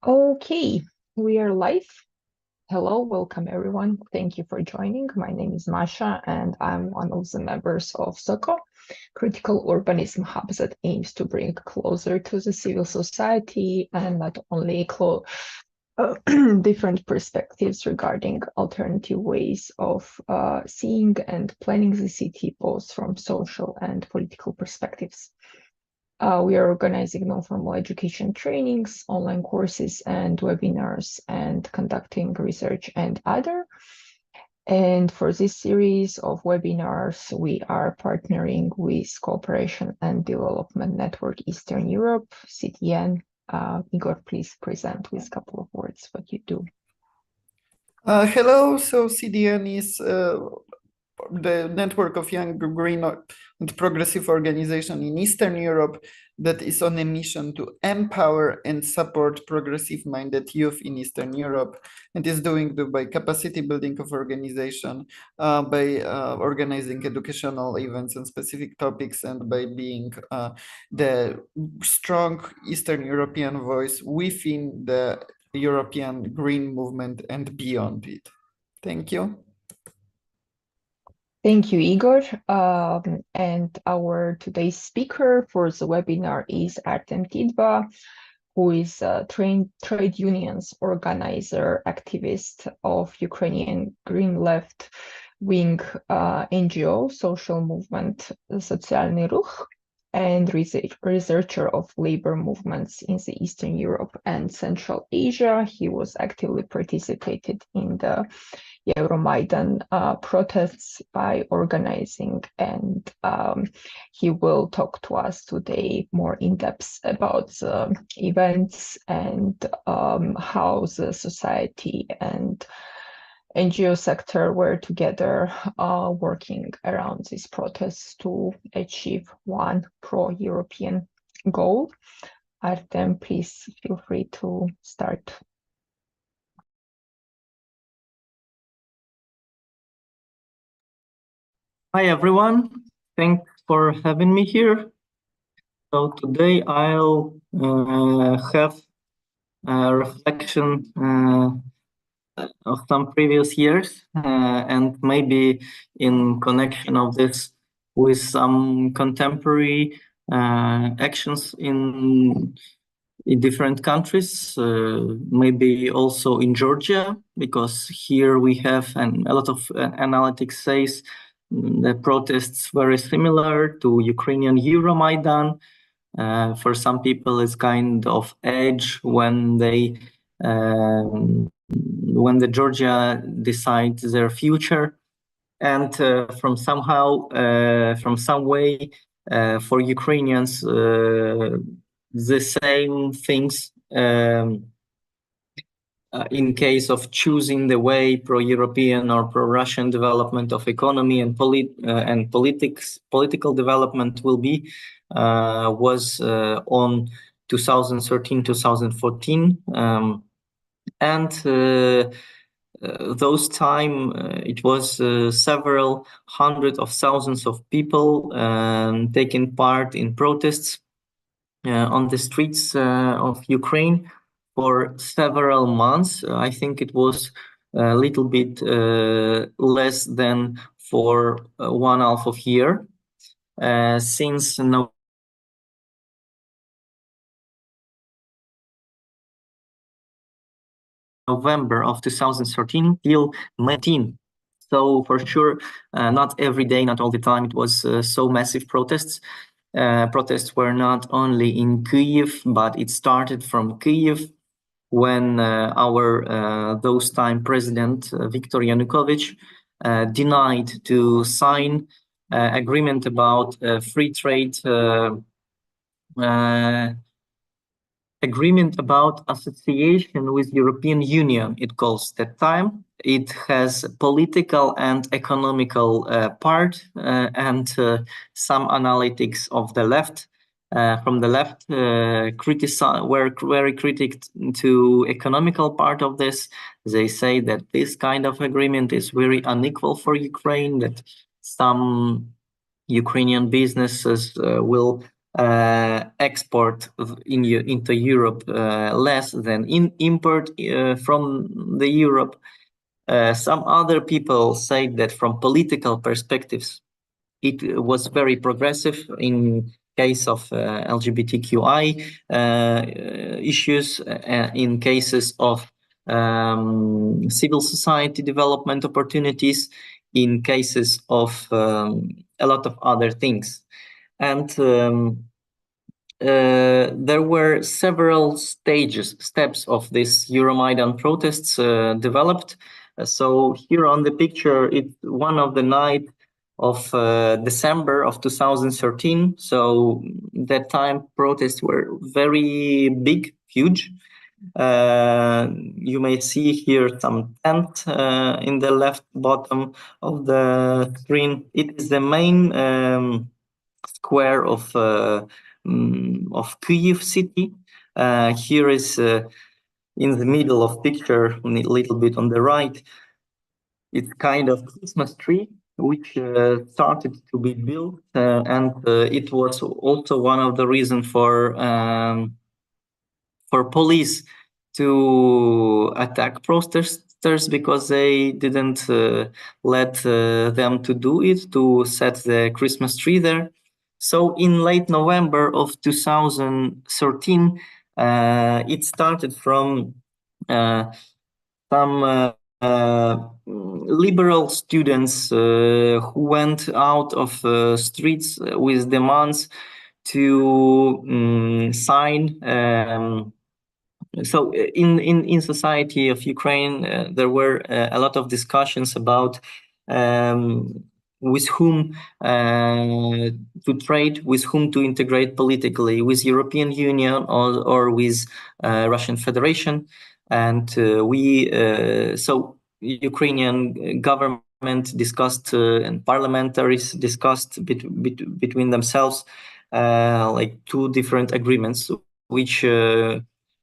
Okay, we are live. Hello, welcome everyone. Thank you for joining. My name is Masha and I'm one of the members of SOCO, Critical Urbanism Hub that aims to bring closer to the civil society and not only different perspectives regarding alternative ways of seeing and planning the city, both from social and political perspectives. We are organizing non-formal education trainings, online courses and webinars, and conducting research and other. And for this series of webinars, we are partnering with Cooperation and Development Network Eastern Europe, CDN. Igor, please present with a couple of words what you do. Hello, so CDN is the network of young, green and progressive organization in Eastern Europe that is on a mission to empower and support progressive-minded youth in Eastern Europe, and is doing that by capacity building of organization, by organizing educational events on specific topics, and by being the strong Eastern European voice within the European Green Movement and beyond it. Thank you. Thank you, Igor. And our today's speaker for the webinar is Artem Tidva, who is a trade unions organizer, activist of Ukrainian Green Left Wing NGO Social Movement, Соціальний, and researcher of labor movements in the Eastern Europe and Central Asia. He was actively participated in the Maidan protests by organizing, and he will talk to us today more in depth about the events and how the society and NGO sector were together working around these protests to achieve one pro-European goal. Artem, please feel free to start. Hi everyone, thanks for having me here. So today I'll have a reflection of some previous years and maybe in connection of this with some contemporary actions in different countries, maybe also in Georgia, because here we have a lot of analytics says the protests very similar to Ukrainian Euromaidan. For some people, it's kind of edge when they when the Georgia decides their future, and from some way for Ukrainians the same things. In case of choosing the way pro-European or pro-Russian development of economy and political development will be, was on 2013-2014, and those time it was several hundred of thousands of people taking part in protests on the streets of Ukraine for several months. I think it was a little bit less than for 1.5 years, since November of 2013 till 19. So for sure, not every day, not all the time, it was so massive protests. Protests were not only in Kyiv, but it started from Kyiv, when our those time president Viktor Yanukovych denied to sign agreement about free trade agreement about association with European Union, it calls that time. It has political and economical part, and some analytics of the left. From the left, were very critical to economical part of this. They say that this kind of agreement is very unequal for Ukraine, that some Ukrainian businesses will export into Europe less than import from the Europe. Some other people say that from political perspectives, it was very progressive in case of LGBTQI issues, in cases of civil society development opportunities, in cases of a lot of other things. And there were several steps of this Euromaidan protests developed. So here on the picture, it's one of the night of December of 2013. So that time protests were very big, huge. You may see here some tent in the left bottom of the screen. It is the main square of Kyiv city. Here is in the middle of picture, a little bit on the right, it's kind of Christmas tree which started to be built, and it was also one of the reasons for police to attack protesters, because they didn't let them to do it, to set the Christmas tree there. So in late November of 2013, it started from some liberal students who went out of streets with demands to sign. So in society of Ukraine, there were a lot of discussions about with whom to trade, with whom to integrate politically, with European Union or with Russian Federation. And so Ukrainian government discussed and parliamentaries discussed between themselves like two different agreements which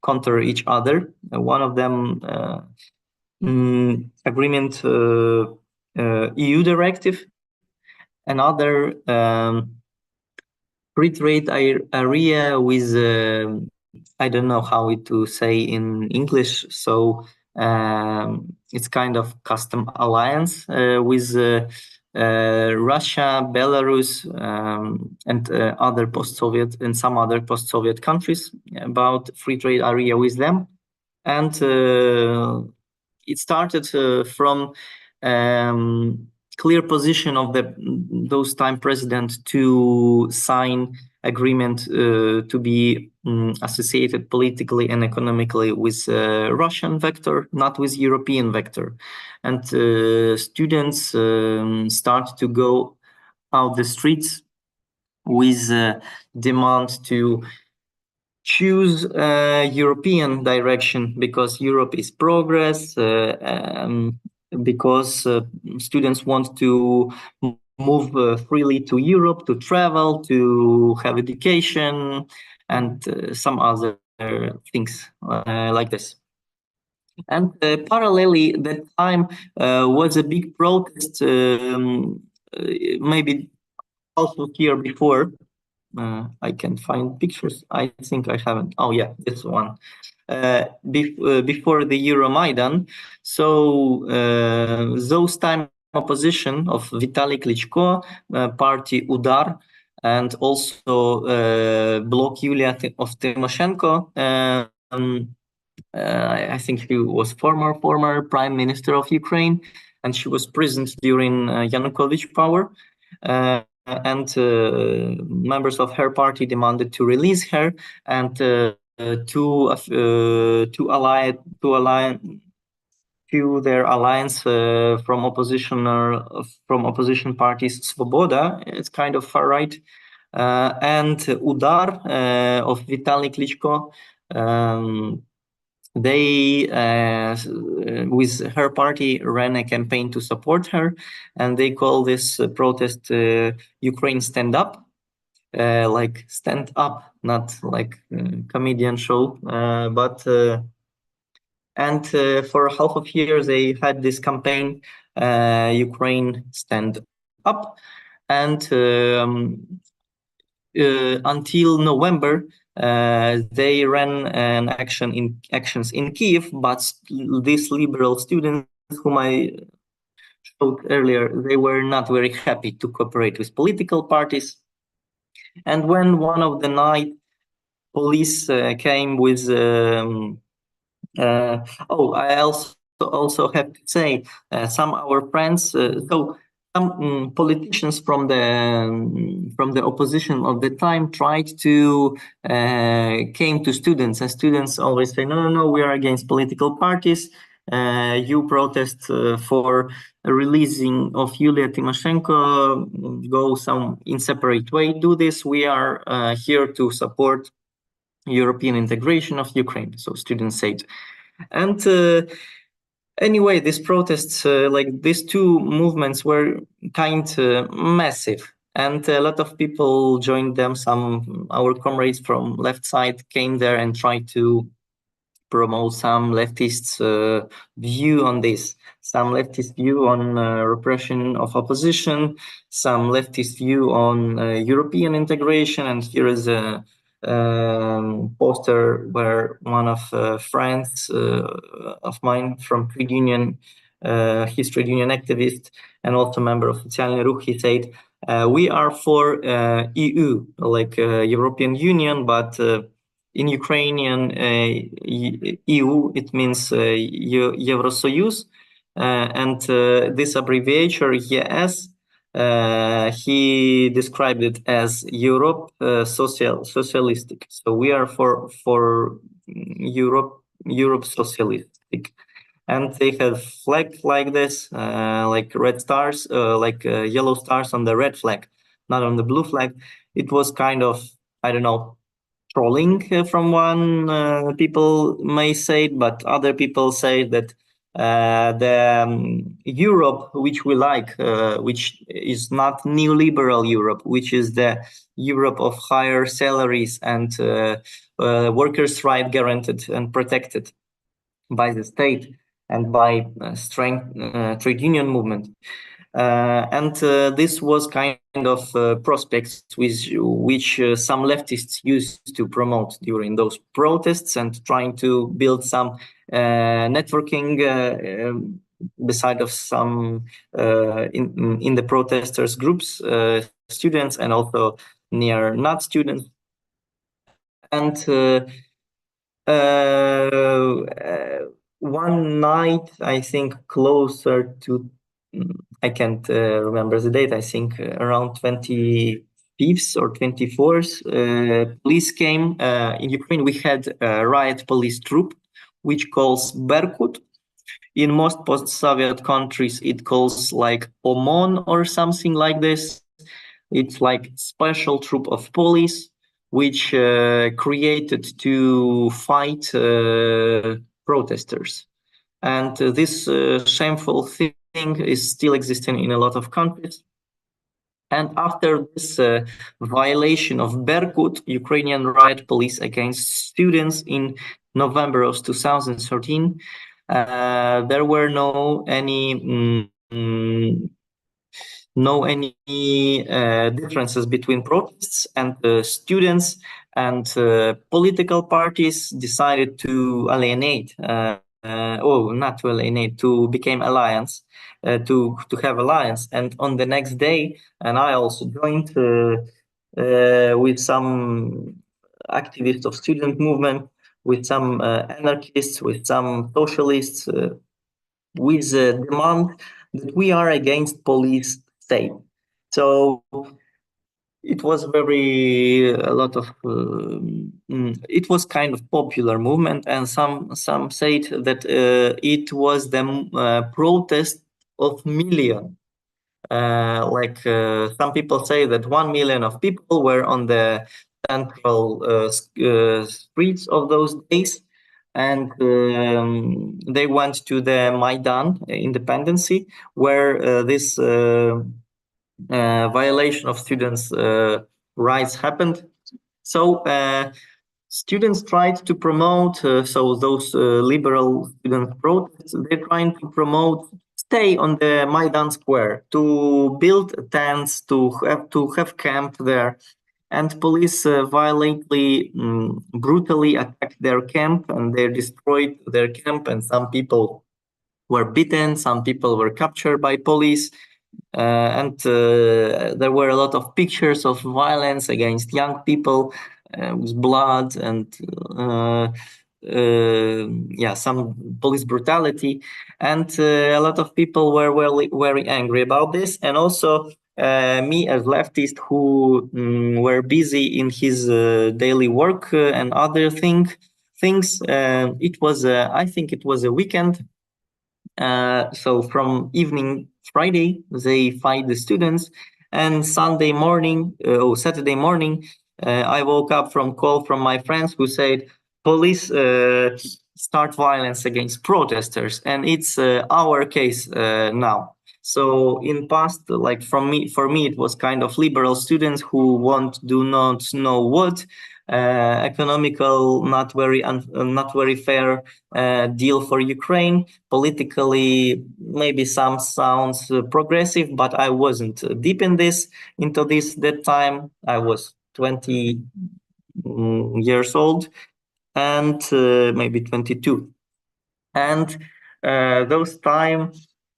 counter each other. One of them agreement EU directive, another free trade area with I don't know how to say in English, so it's kind of custom alliance with Russia, Belarus, and other post-Soviet and some other post-Soviet countries, about free trade area with them. And it started from clear position of those time president to sign agreement to be associated politically and economically with Russian vector, not with European vector. And students start to go out the streets with demand to choose European direction, because Europe is progress, because students want to move freely to Europe, to travel, to have education, and some other things like this. And parallelly, that time was a big protest, maybe also here before. I can find pictures. I think I haven't. Oh yeah, this one. Before the Euromaidan. So those time opposition of Vitaly Klitschko, party Udar, and also Bloc Yulia of Tymoshenko. I think she was former prime minister of Ukraine, and she was prisoned during Yanukovych power. And members of her party demanded to release her and to their alliance from opposition parties Svoboda. It's kind of far right, and Udar of Vitaly Klitschko. They, with her party, ran a campaign to support her, and they call this protest Ukraine Stand Up, like stand up, not like comedian show, but and for half of years they had this campaign, Ukraine Stand Up, and until November, they ran actions in Kiev, but these liberal students whom I showed earlier, they were not very happy to cooperate with political parties. And when one of the night police came with I also have to say some our friends. So some politicians from the opposition of the time tried to came to students, and students always say, no, we are against political parties. You protest for releasing of Yulia Tymoshenko. Go some in separate way. Do this. We are here to support European integration of Ukraine. So students said. And anyway, these protests, like these two movements, were kind massive, and a lot of people joined them. Some our comrades from left side came there and tried to promote some leftists' view on this, some leftist view on repression of opposition, some leftist view on European integration. And here is a poster where one of friends of mine from trade union, his trade union activist and also member of Соціальний, he said, we are for EU, like European Union, but in Ukrainian EU, it means Евросоюз, and this abbreviature ES, he described it as Europe socialistic. So we are for Europe socialistic, and they have flag like this, like red stars, like yellow stars on the red flag, not on the blue flag. It was kind of, I don't know, trolling from one people may say, but other people say that the Europe which we like, which is not neoliberal Europe, which is the Europe of higher salaries and workers' rights guaranteed and protected by the state and by strong trade union movement. And this was kind of prospects which some leftists used to promote during those protests, and trying to build some networking beside of some in the protesters groups, students, and also near not students. And one night, I think closer to, I can't remember the date, I think around 25th or 24th, police came in Ukraine. We had a riot police troop, which calls Berkut. In most post-Soviet countries, it calls like OMON or something like this. It's like special troop of police, which created to fight protesters. And this shameful thing is still existing in a lot of countries. And after this violation of Berkut, Ukrainian riot police against students in November of 2013, there were no any differences between protests and students, and political parties decided to alienate, not to alienate, to become alliance, to have alliance. And on the next day, and I also joined with some activists of student movement, with some anarchists, with some socialists, with the demand that we are against police state. So it was it was kind of popular movement, and some said that it was the protest of million. Some people say that 1 million of people were on the central streets of those days, and they went to the Maidan independency, where this violation of students' rights happened. So students tried to promote, so those liberal student protests, they're trying to promote stay on the Maidan Square, to build tents, to have camp there. and police violently, brutally attacked their camp, and they destroyed their camp, and some people were beaten, some people were captured by police, and there were a lot of pictures of violence against young people with blood and some police brutality, and a lot of people were very angry about this. And also me as leftist who were busy in his daily work and other things. It was I think it was a weekend. So from evening Friday, they fight the students, and Saturday morning, I woke up from call from my friends who said police start violence against protesters, and it's our case now. So in past, like for me, it was kind of liberal students who do not know what economical, not very fair deal for Ukraine. Politically, maybe some sounds progressive, but I wasn't deep into this that time. I was 20 years old, and maybe 22. And those time,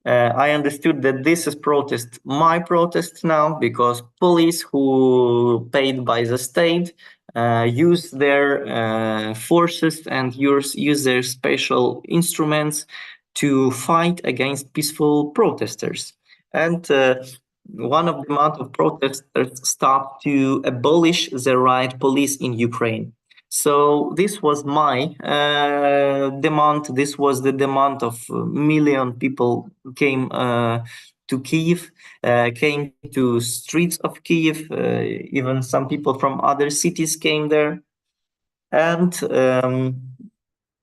I understood that this is my protest now, because police who paid by the state use their forces and use their special instruments to fight against peaceful protesters. And one of the amount of protesters stopped to abolish the riot police in Ukraine. So this was my demand. This was the demand of million people came to Kyiv, came to streets of Kyiv. Even some people from other cities came there, and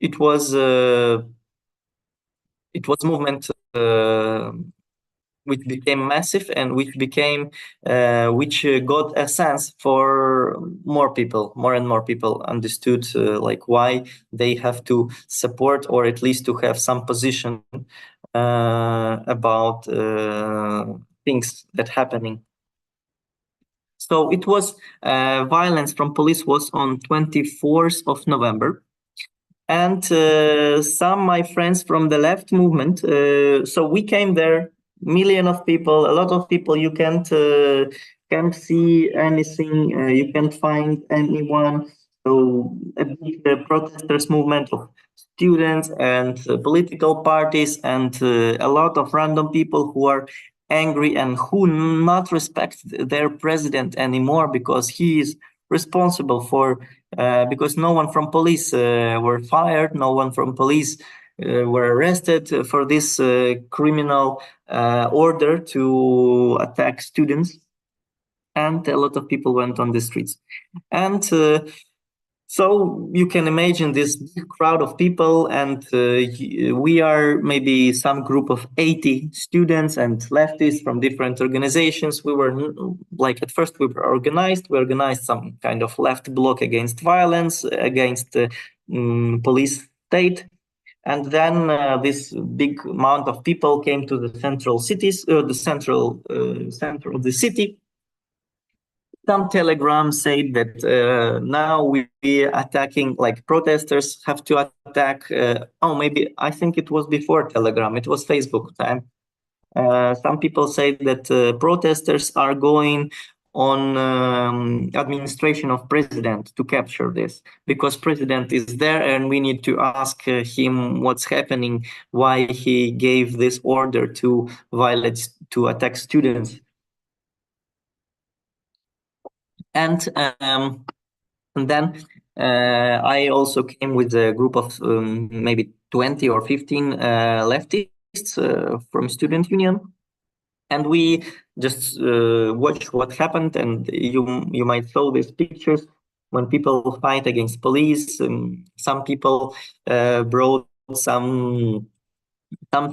it was movement which became massive and which got a sense for more and more people understood like why they have to support, or at least to have some position about things that happening. So it was violence from police was on 24th of November. And some my friends from the left movement, so we came there, million of people, a lot of people. You can't see anything, you can't find anyone. So a big protesters movement of students and political parties, and a lot of random people who are angry and who not respect their president anymore, because he is responsible for because no one from police were fired, no one from police were arrested for this criminal order to attack students, and a lot of people went on the streets. And so you can imagine this big crowd of people, and we are maybe some group of 80 students and leftists from different organizations. We were like, at first we organized some kind of left bloc against violence, against police state. And then this big amount of people came to the central cities, the central center of the city. Some telegrams say that now we attacking, like protesters have to attack. Maybe I think it was before Telegram. It was Facebook time. Some people say that protesters are going on administration of president to capture this, because president is there and we need to ask him what's happening, why he gave this order to attack students. And then I also came with a group of maybe 20 or 15 leftists from student union, and we just watched what happened. And you might saw these pictures when people fight against police. Some people brought some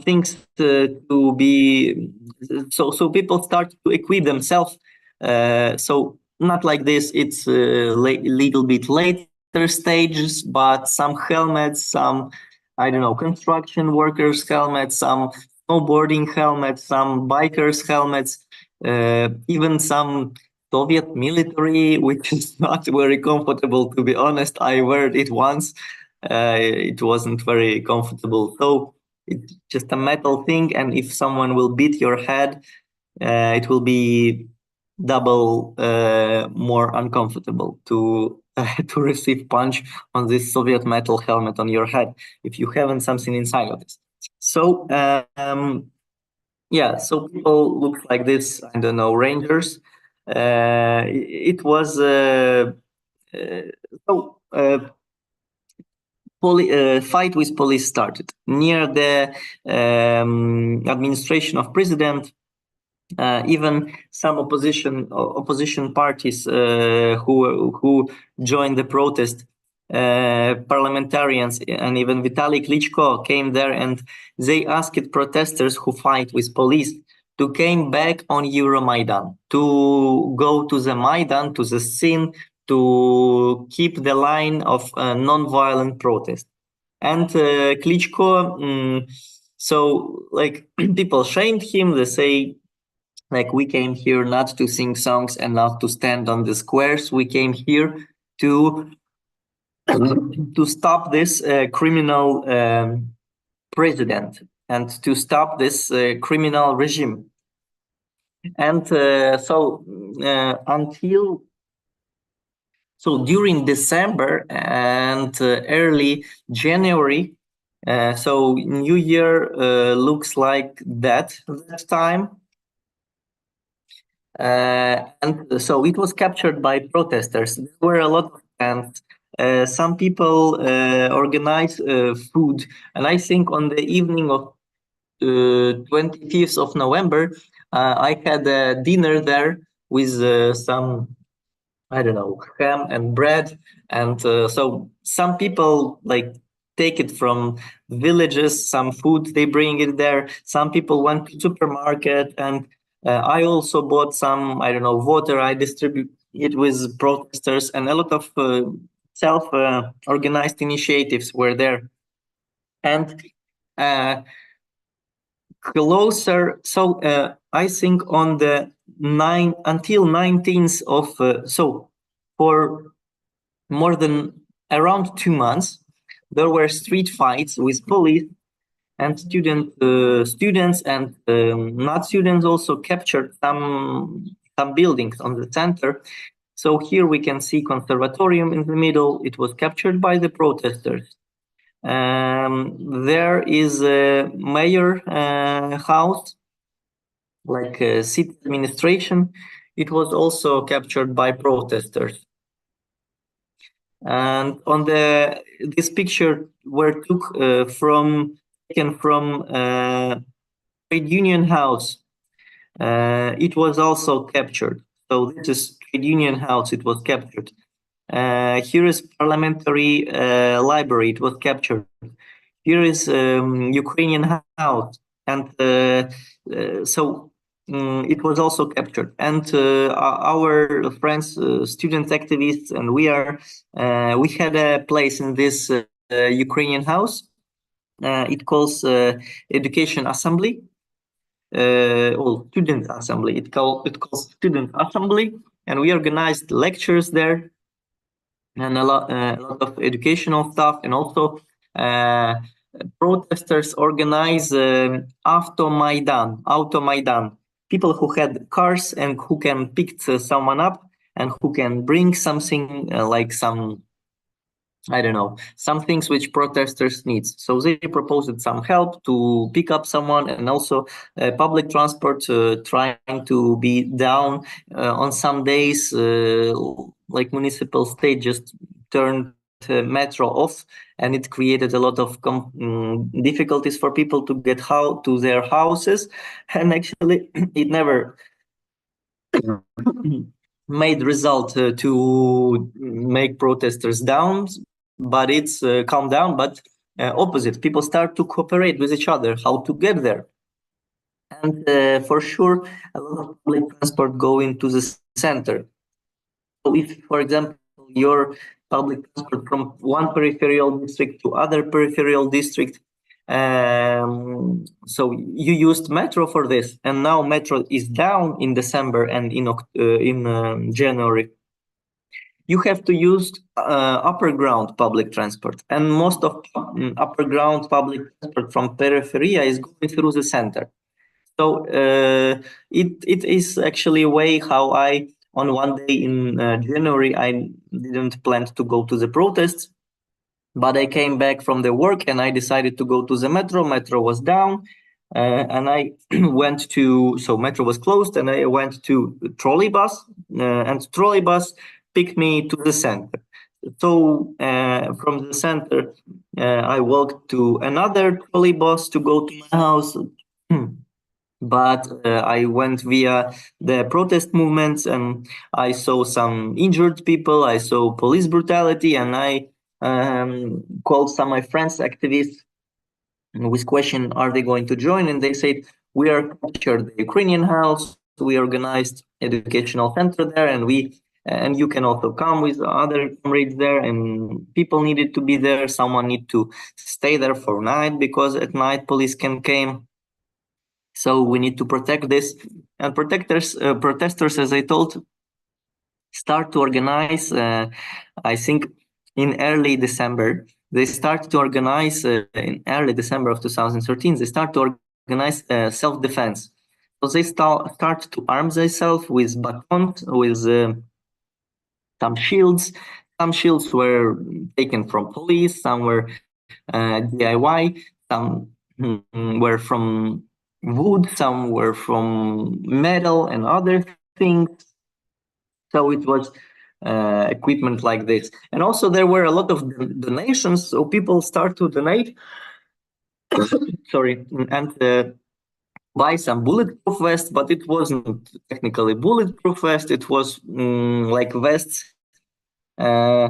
things to be so people start to equip themselves. So not like this, it's a little bit later stages, but some helmets, some, I don't know, construction workers helmets, some snowboarding helmets, some bikers helmets, even some Soviet military, which is not very comfortable, to be honest. I wear it once. It wasn't very comfortable. So it's just a metal thing, and if someone will beat your head, it will be double more uncomfortable to to receive punch on this Soviet metal helmet on your head if you haven't something inside of this. So yeah, so people look like this. I don't know, Rangers. It was so. Fight with police started near the administration of president. Even some opposition parties who joined the protest, parliamentarians, and even Vitaly Klitschko came there, and they asked protesters who fight with police to came back on Euromaidan, to go to the Maidan, to the scene, to keep the line of non-violent protest. And Klitschko, so like people shamed him. They say, like, we came here not to sing songs and not to stand on the squares. We came here to stop this criminal president and to stop this criminal regime. And so during December and early January, so New Year looks like that time. And so it was captured by protesters. There were a lot of tents. Some people organized food, and I think on the evening of 25th of November, I had a dinner there with some, I don't know, ham and bread. And so some people like take it from villages, some food, they bring it there. Some people went to supermarket, and I also bought some, I don't know, water. I distribute it with protesters, and a lot of self-organized initiatives were there. And closer, so I think on the until 19th of, so for more than around 2 months, there were street fights with police, and students and not students also captured some buildings on the center. So here we can see conservatorium in the middle. It was captured by the protesters. There is a mayor house, like city administration. It was also captured by protesters. And on this picture were taken from trade union house. It was also captured. So this is trade union house. It was captured. Here is parliamentary library. It was captured. Here is Ukrainian house, and so it was also captured. And our friends, student activists, and we had a place in this Ukrainian house. It calls Education Assembly, or Student Assembly. It calls Student Assembly, and we organized lectures there, and a lot of educational stuff, and also protesters organize Auto Maidan. People who had cars and who can pick someone up and who can bring something like some, I don't know, some things which protesters need. So they proposed some help to pick up someone, and also public transport trying to be down on some days, like municipal state just turned metro off, and it created a lot of difficulties for people to get to their houses. And actually it never made result to make protesters down, but it's calmed down. But opposite, people start to cooperate with each other how to get there. And for sure, a lot of public transport go into the center. So if, for example, your public transport from one peripheral district to other peripheral district, So you used metro for this, and now metro is down in December and in January. You have to use upper ground public transport, and most of upper ground public transport from periferia is going through the center. So it is actually a way how I, on one day in January, I didn't plan to go to the protests, but I came back from the work and I decided to go to the metro. Metro was down, and I went to, so metro was closed, and I went to trolleybus, and trolleybus picked me to the center. So from the center, I walked to another trolleybus to go to my house. But I went via the protest movements, and I saw some injured people. I saw police brutality, and I called some of my friends, activists, with question, are they going to join? And they said, we are captured the Ukrainian house. We organized educational center there, and you can also come with other comrades there, and people needed to be there. Someone need to stay there for night, because at night police can came. So we need to protect this, and protesters, as I told, start to organize. I think in early December, they start to organize in early December of 2013. They start to organize self-defense. So they start to arm themselves with batons, with some shields. Some shields were taken from police. Some were DIY. Some were from wood, some were from metal and other things. So it was equipment like this. And also there were a lot of donations, so people start to donate, sorry, and buy some bulletproof vests, but it wasn't technically bulletproof vest, it was like vests, I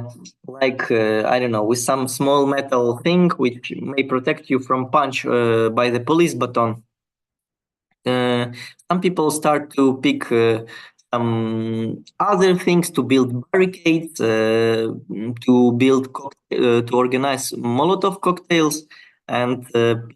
don't know, with some small metal thing which may protect you from punch by the police baton. Some people start to pick some other things to build barricades, to build to organize Molotov cocktails, and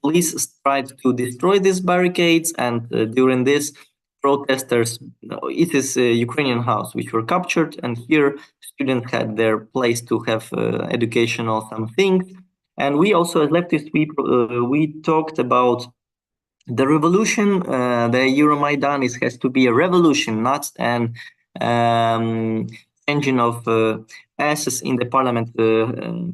police tried to destroy these barricades. And during this, protesters, it is a Ukrainian house which were captured, and here students had their place to have educational some things. And we also, as leftists, we talked about the revolution. The Euromaidan has to be a revolution, not an engine of asses in the parliament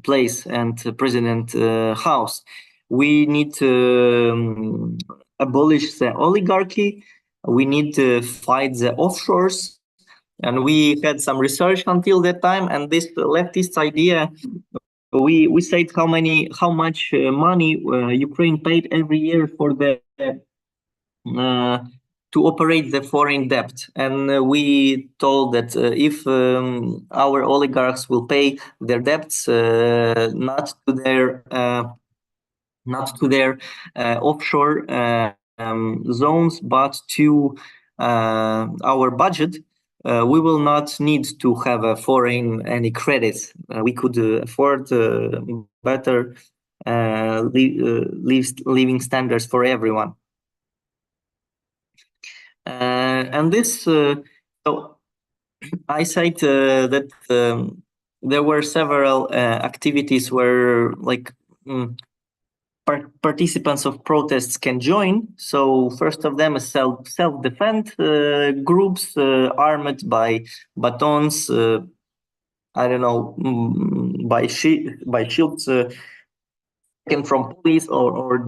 place and president house. We need to abolish the oligarchy. We need to fight the offshores. And we had some research until that time, and this leftist idea, we said how much money Ukraine paid every year for the to operate the foreign debt, and we told that if our oligarchs will pay their debts not to their offshore zones, but to our budget, we will not need to have a foreign any credits. We could afford better living standards for everyone. And this, so I said that there were several activities where participants of protests can join. So first of them is self-defense groups armed by batons, I don't know, by shields taken from police or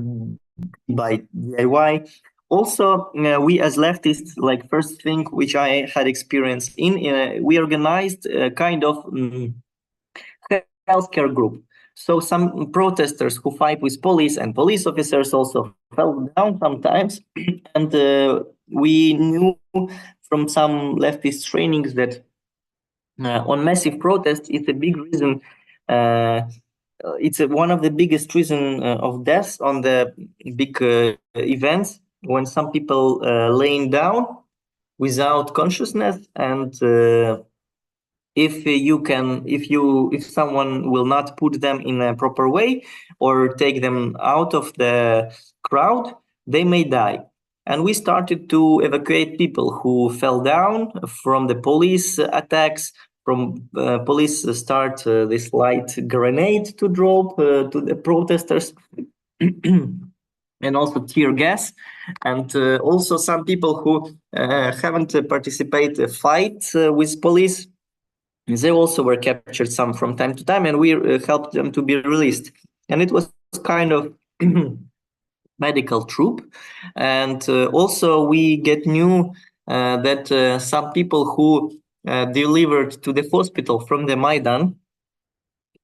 by DIY. Also, we as leftists, like first thing which I had experience in, we organized a kind of healthcare group. So some protesters who fight with police and police officers also fell down sometimes. And we knew from some leftist trainings that on massive protests, it's a big reason, it's one of the biggest reason of deaths on the big events, when some people laying down without consciousness, and if someone will not put them in a proper way or take them out of the crowd, they may die. And we started to evacuate people who fell down from the police attacks. From police start this light grenade to drop to the protesters, and also tear gas, and also some people who haven't participated fight with police. They also were captured some from time to time, and we helped them to be released. And it was kind of medical troop. And also we get new that some people who delivered to the hospital from the Maidan,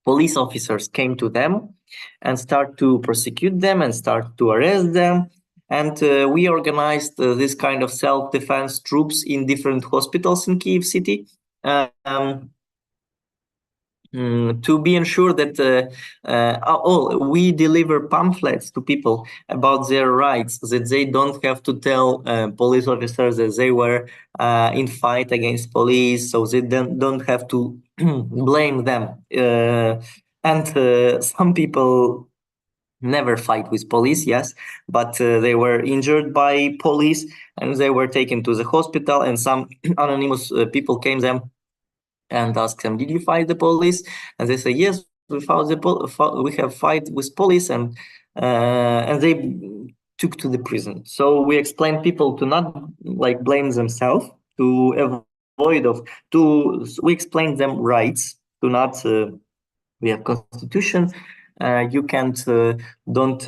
police officers came to them and start to prosecute them and start to arrest them. And we organized this kind of self-defense troops in different hospitals in Kyiv city. To be ensured that we deliver pamphlets to people about their rights, that they don't have to tell police officers that they were in fight against police, so they don't have to blame them. And some people never fight with police, yes, but they were injured by police and they were taken to the hospital, and some anonymous people came them and asked them, did you fight the police? And they say, yes, we have fight with police, and they took to the prison. So we explain people to not like blame themselves, to avoid we explain them rights, to not, we have constitution, you can't, don't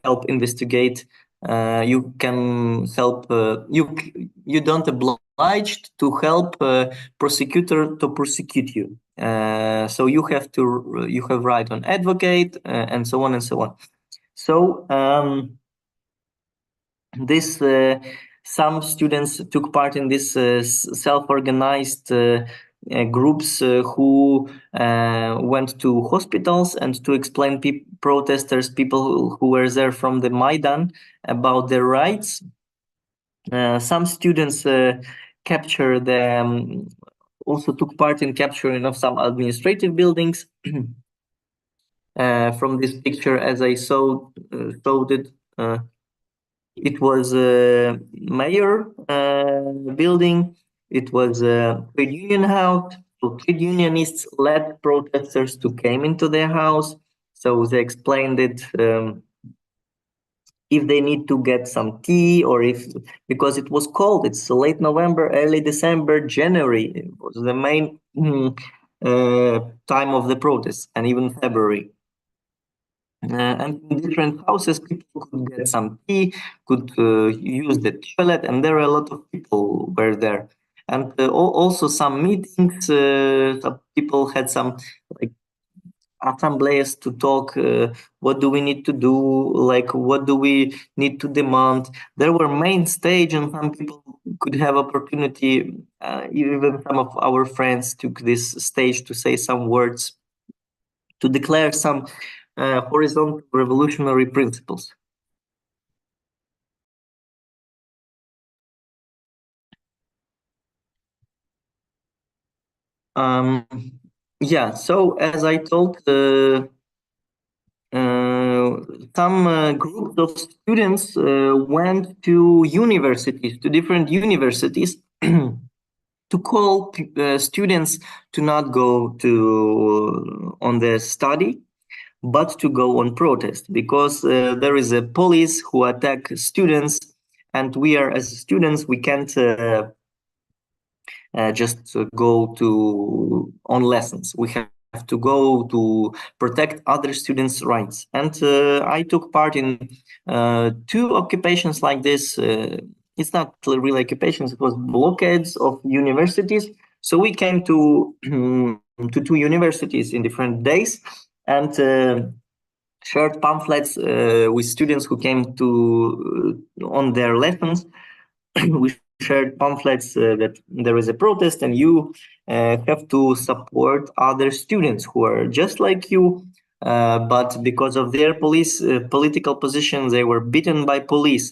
help investigate, you can help, you don't obliged to help prosecutor to prosecute you. So you have right on advocate, and so on and so on. So this some students took part in this self-organized groups who went to hospitals and to explain protesters, people who were there from the Maidan, about their rights. Some students capture the also took part in capturing of some administrative buildings. From this picture, as I showed it, it was a mayor building. It was a trade union house. So trade unionists led protesters to came into their house. So they explained it. If they need to get some tea, or because it was cold, it's late November, early December, January, it was the main time of the protests, and even February. And in different houses, people could get some tea, could use the toilet, and there are a lot of people were there. And also some meetings, some people had some like assemblies to talk, what do we need to do, like what do we need to demand. There were main stage, and some people could have opportunity, even some of our friends took this stage to say some words, to declare some horizontal revolutionary principles. Yeah, so as I told, some groups of students went to universities, to different universities, to call students to not go to on the study, but to go on protest, because there is a police who attack students, and we are, as students, we can't just go to on lessons. We have to go to protect other students' rights. And I took part in 2 occupations like this. It's not really occupations, it was blockades of universities. So we came to 2 universities in different days, and shared pamphlets with students who came to on their lessons. We shared pamphlets that there is a protest, and you have to support other students who are just like you, but because of their political position, they were beaten by police.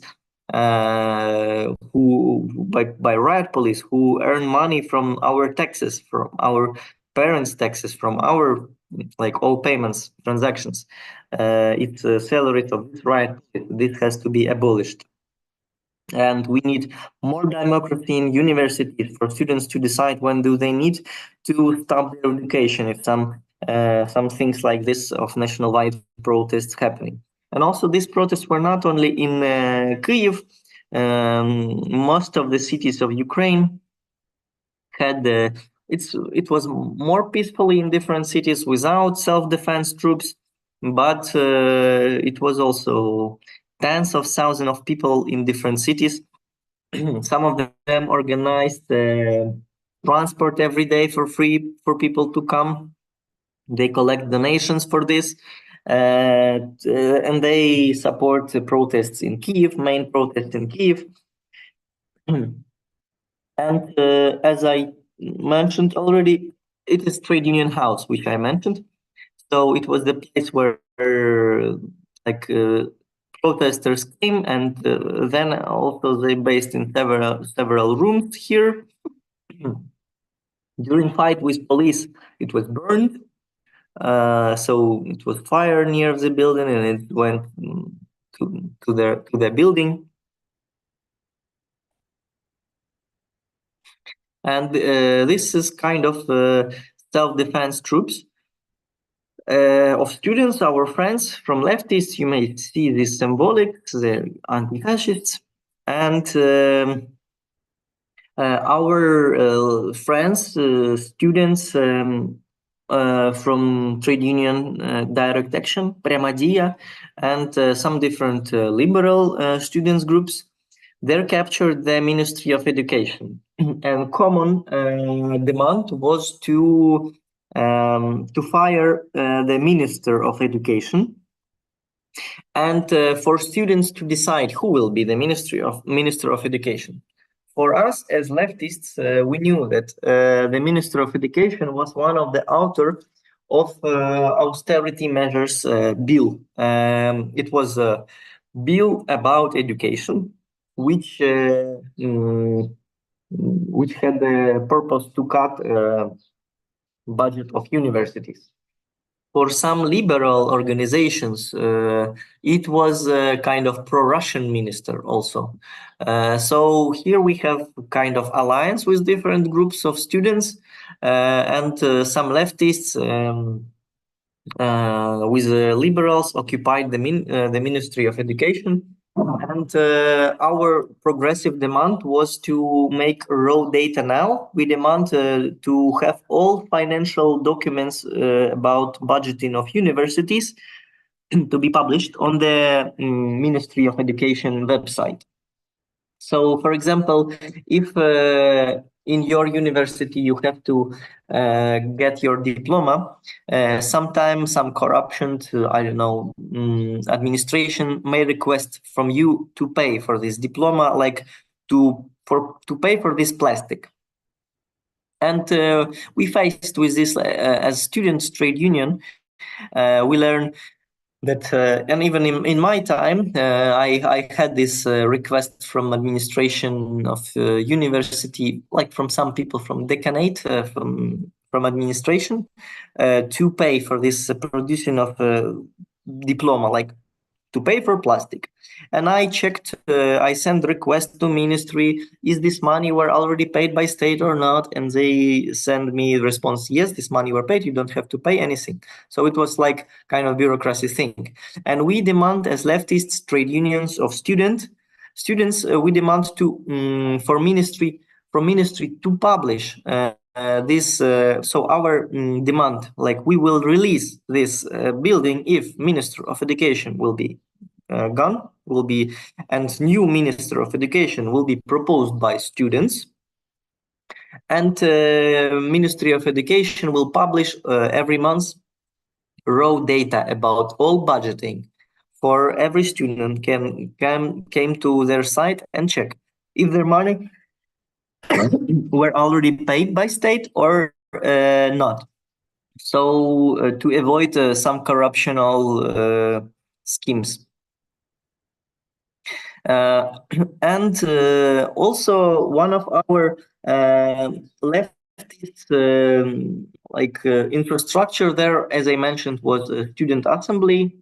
who by riot police, who earn money from our taxes, from our parents' taxes, from our like all payments, transactions. It's a salary of this riot. This has to be abolished. And we need more democracy in universities for students to decide when do they need to stop their education if some things like this of national-wide protests happening. And also these protests were not only in Kyiv. Most of the cities of Ukraine had it was more peacefully in different cities without self-defense troops, but it was also tens of thousands of people in different cities. Some of them organized transport every day for free for people to come. They collect donations for this, and they support protests in Kyiv, main protests in Kyiv. And as I mentioned already, it is Trade Union House, which I mentioned. So it was the place where like protesters came, and then also they based in several rooms here. During fight with police, it was burned. So it was fire near the building, and it went to the building. And this is kind of self-defense troops of students, our friends from leftists. You may see this symbolic, the anti-fascists, and our friends, students from trade union direct action, Premadia, and some different liberal students groups. They captured the Ministry of Education, and common demand was to fire the Minister of Education, and for students to decide who will be the Minister of Education. For us as leftists, we knew that the Minister of Education was one of the authors of austerity measures bill. It was a bill about education, which had the purpose to cut budget of universities. For some liberal organizations, it was a kind of pro-Russian minister also. So here we have kind of alliance with different groups of students and some leftists with liberals occupied the Ministry of Education. And our progressive demand was to make raw data now. We demand to have all financial documents about budgeting of universities to be published on the Ministry of Education website. So, for example, if in your university you have to get your diploma, sometimes some corruption, I don't know, administration may request from you to pay for this diploma, like to pay for this plastic. And we faced with this as students trade union. We learn that and even in my time I had this request from administration of university, like from some people from decanate, from administration, to pay for this production of diploma, like to pay for plastic. And I checked, I sent request to ministry, is this money were already paid by state or not? And they send me response, yes, this money were paid, you don't have to pay anything. So it was like kind of bureaucracy thing. And we demand as leftists, trade unions of students, we demand to from ministry to publish this. So our demand, like we will release this building if Minister of Education will be gone, and new Minister of Education will be proposed by students, and Ministry of Education will publish every month raw data about all budgeting for every student came to their site and check if their money were already paid by state or not. So to avoid some corruptional schemes. And also one of our leftist infrastructure there, as I mentioned, was a student assembly.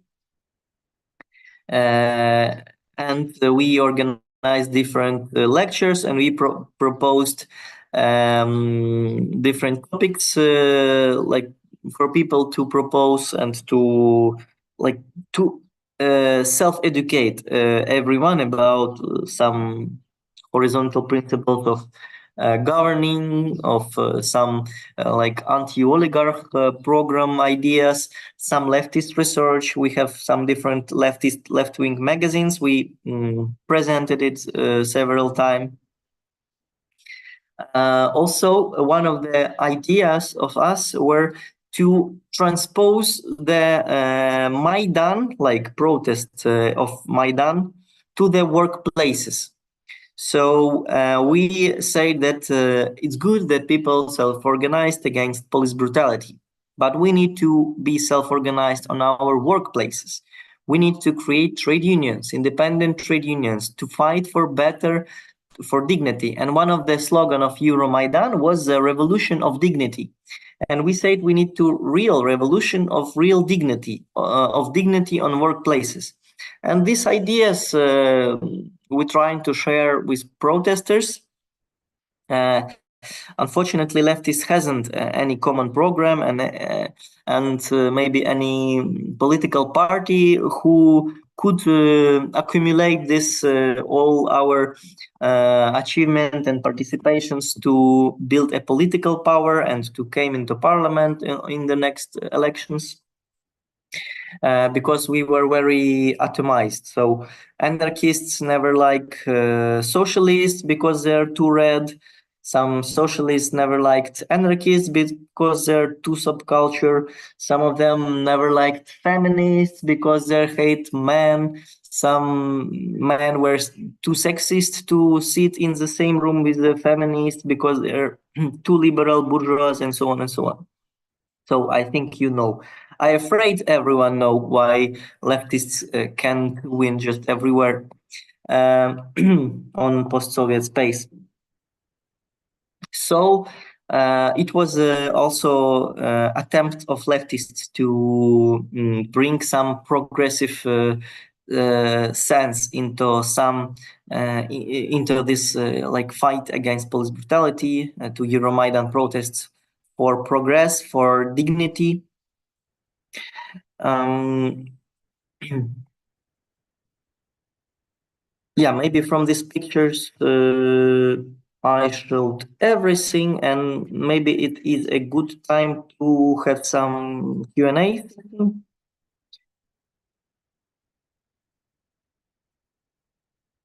And we organized different lectures, and we proposed different topics like for people to propose and to self-educate everyone about some horizontal principles of governing, of some anti-oligarch program ideas, some leftist research. We have some different left-wing magazines. We presented it several times. Also, one of the ideas of us were to transpose the Maidan, like protests of Maidan, to the workplaces. So we say that it's good that people self-organized against police brutality, but we need to be self-organized on our workplaces. We need to create trade unions, independent trade unions, to fight for dignity. And one of the slogan of Euromaidan was the revolution of dignity. And we said we need to real revolution of real dignity, on workplaces. And these ideas we're trying to share with protesters. Unfortunately, leftist hasn't any common program and maybe any political party who could accumulate this all our achievement and participations to build a political power and to come into parliament in the next elections. Because we were very atomized. So anarchists never like socialists because they're too red. Some socialists never liked anarchists because they're too subculture. Some of them never liked feminists because they hate men. Some men were too sexist to sit in the same room with the feminists because they're too liberal bourgeois, and so on and so on. So I think you know. I'm afraid everyone know why leftists can't win just everywhere on post-Soviet space. So it was also attempt of leftists to bring some progressive sense into this fight against police brutality, to Euromaidan protests for progress, for dignity. Yeah, maybe from these pictures I showed everything, and maybe it is a good time to have some Q&A.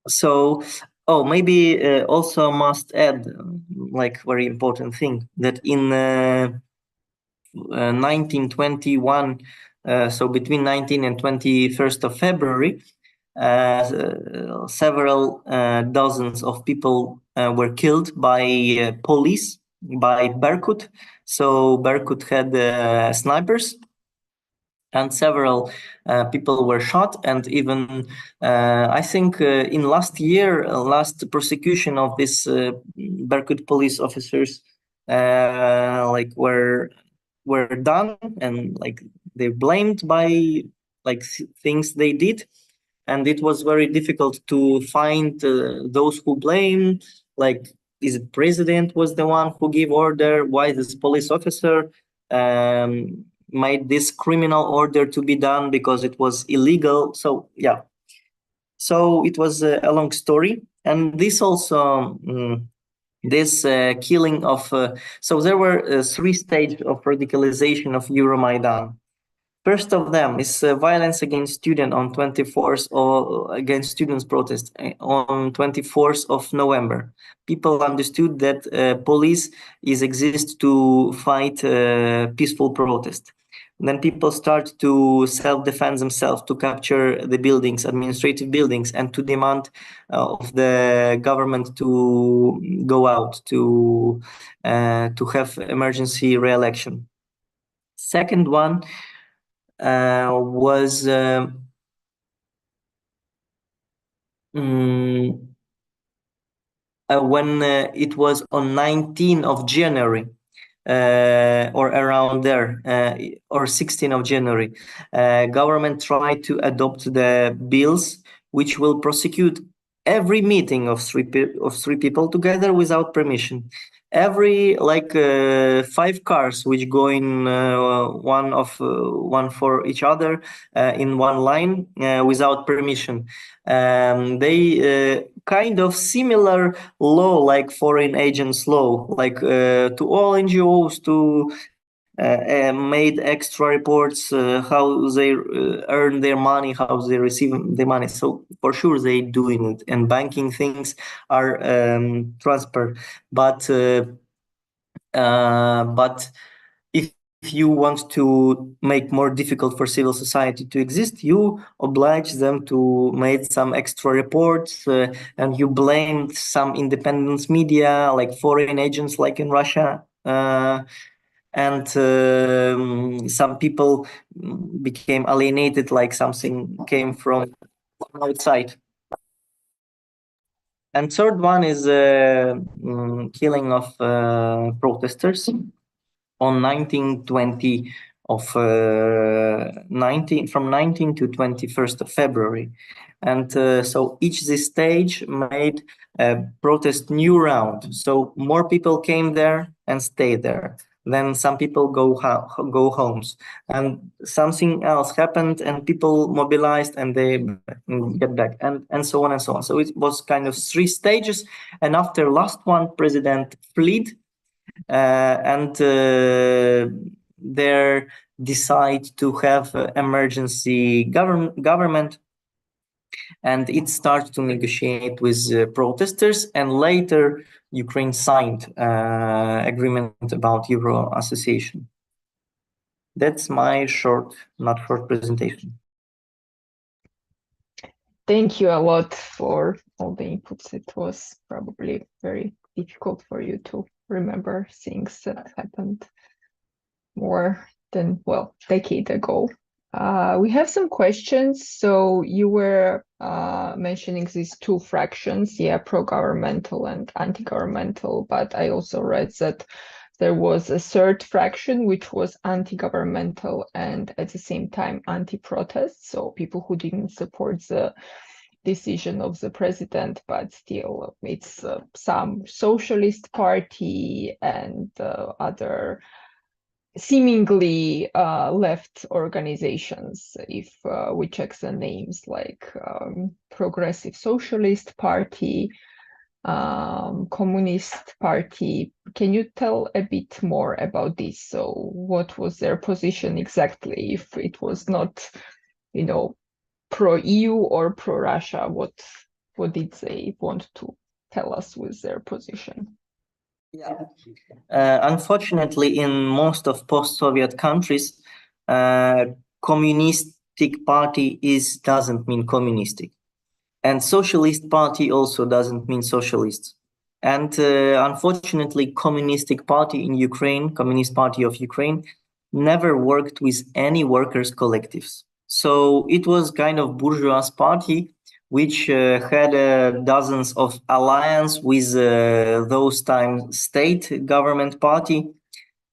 So, maybe also must add, very important thing, that in 1921, so between 19 and 21st of February, several dozens of people were killed by police, by Berkut. So Berkut had snipers, and several people were shot. And even I think in last prosecution of this Berkut police officers were done, and they're blamed by things they did. And it was very difficult to find those who blame, is it president was the one who gave order? Why this police officer made this criminal order to be done because it was illegal? So yeah, so it was a long story. And this also this killing of so there were 3 stages of radicalization of Euromaidan. First of them is violence against students on 24th, or against students' protest on 24th of November. People understood that police exists to fight peaceful protest. Then people start to self-defend themselves, to capture the buildings, administrative buildings, and to demand of the government to go out to have emergency re-election. Second one was when it was on 19th of January, or around there, or 16th of January, government tried to adopt the bills which will prosecute every meeting of three people together without permission. Every 5 cars which go in one for each other in one line without permission. They kind of similar law like foreign agents law, like to all NGOs to made extra reports how they earn their money, how they receive the money. So for sure they doing it, and banking things are transparent. But if you want to make more difficult for civil society to exist, you oblige them to make some extra reports, and you blame some independent media like foreign agents like in Russia. And some people became alienated, like something came from outside. And third one is killing of protesters on 1920 of from 19 to 21st of February. And so each this stage made protest new round. So more people came there and stayed there. Then some people go homes, and something else happened, and people mobilized and they get back, and so on and so on. So it was kind of 3 stages, and after last one, president fled, and there decide to have emergency government, and it started to negotiate with protesters, and later Ukraine signed agreement about Euro association. That's my not short presentation. Thank you a lot for all the inputs. It was probably very difficult for you to remember things that happened more than, well, a decade ago. We have some questions. So you were mentioning these 2 fractions, pro-governmental and anti-governmental, but I also read that there was a 3rd fraction, which was anti-governmental and at the same time anti-protest. So people who didn't support the decision of the president, but still it's some socialist party and other seemingly left organizations, if we check the names, like Progressive Socialist Party, Communist Party. Can you tell a bit more about this? So what was their position exactly? If it was not, pro-EU or pro-Russia, what did they want to tell us with their position? Yeah. Unfortunately, in most of post-Soviet countries, communistic party doesn't mean communistic, and socialist party also doesn't mean socialists. And unfortunately, Communist Party of Ukraine, never worked with any workers' collectives. So it was kind of bourgeois party, which had dozens of alliance with those time state government party,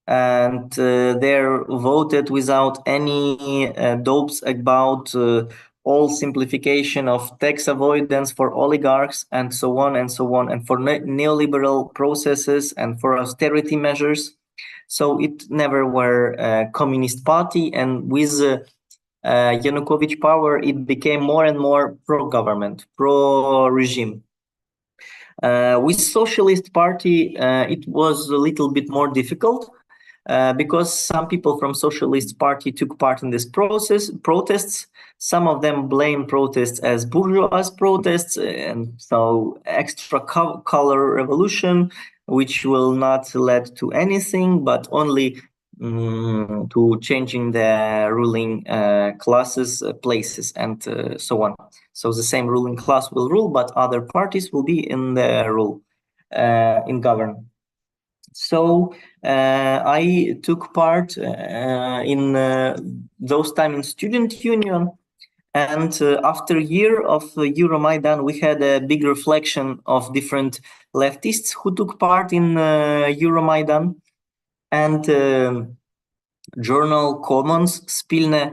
and they're voted without any doubts about all simplification of tax avoidance for oligarchs and so on and so on, and for neoliberal processes and for austerity measures. So it never were a communist party, and with Yanukovych power, it became more and more pro-government, pro-regime. With Socialist Party, it was a little bit more difficult because some people from Socialist Party took part in this protests. Some of them blame protests as bourgeois protests, and so extra color revolution, which will not lead to anything, but only to changing the ruling classes, places, and so on. So the same ruling class will rule, but other parties will be in the rule, in government. So I took part in those time in student union, And after a year of Euromaidan, we had a big reflection of different leftists who took part in Euromaidan. And journal Commons, Spilne,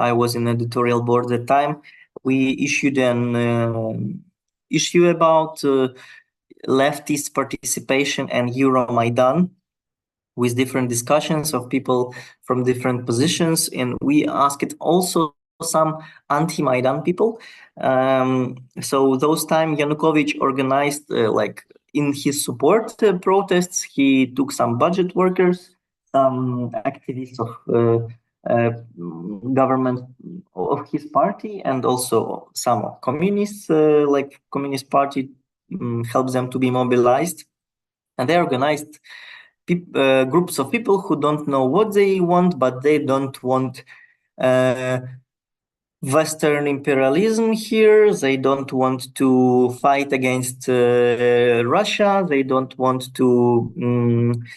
I was in editorial board at the time, we issued an issue about leftist participation and Euromaidan, with different discussions of people from different positions, and we asked also some anti-Maidan people. So those time Yanukovych organized in his support protests, he took some budget workers, some activists of government of his party, and also some communists, like Communist Party, helped them to be mobilized, and they organized groups of people who don't know what they want, but they don't want Western imperialism here. They don't want to fight against Russia. They don't want to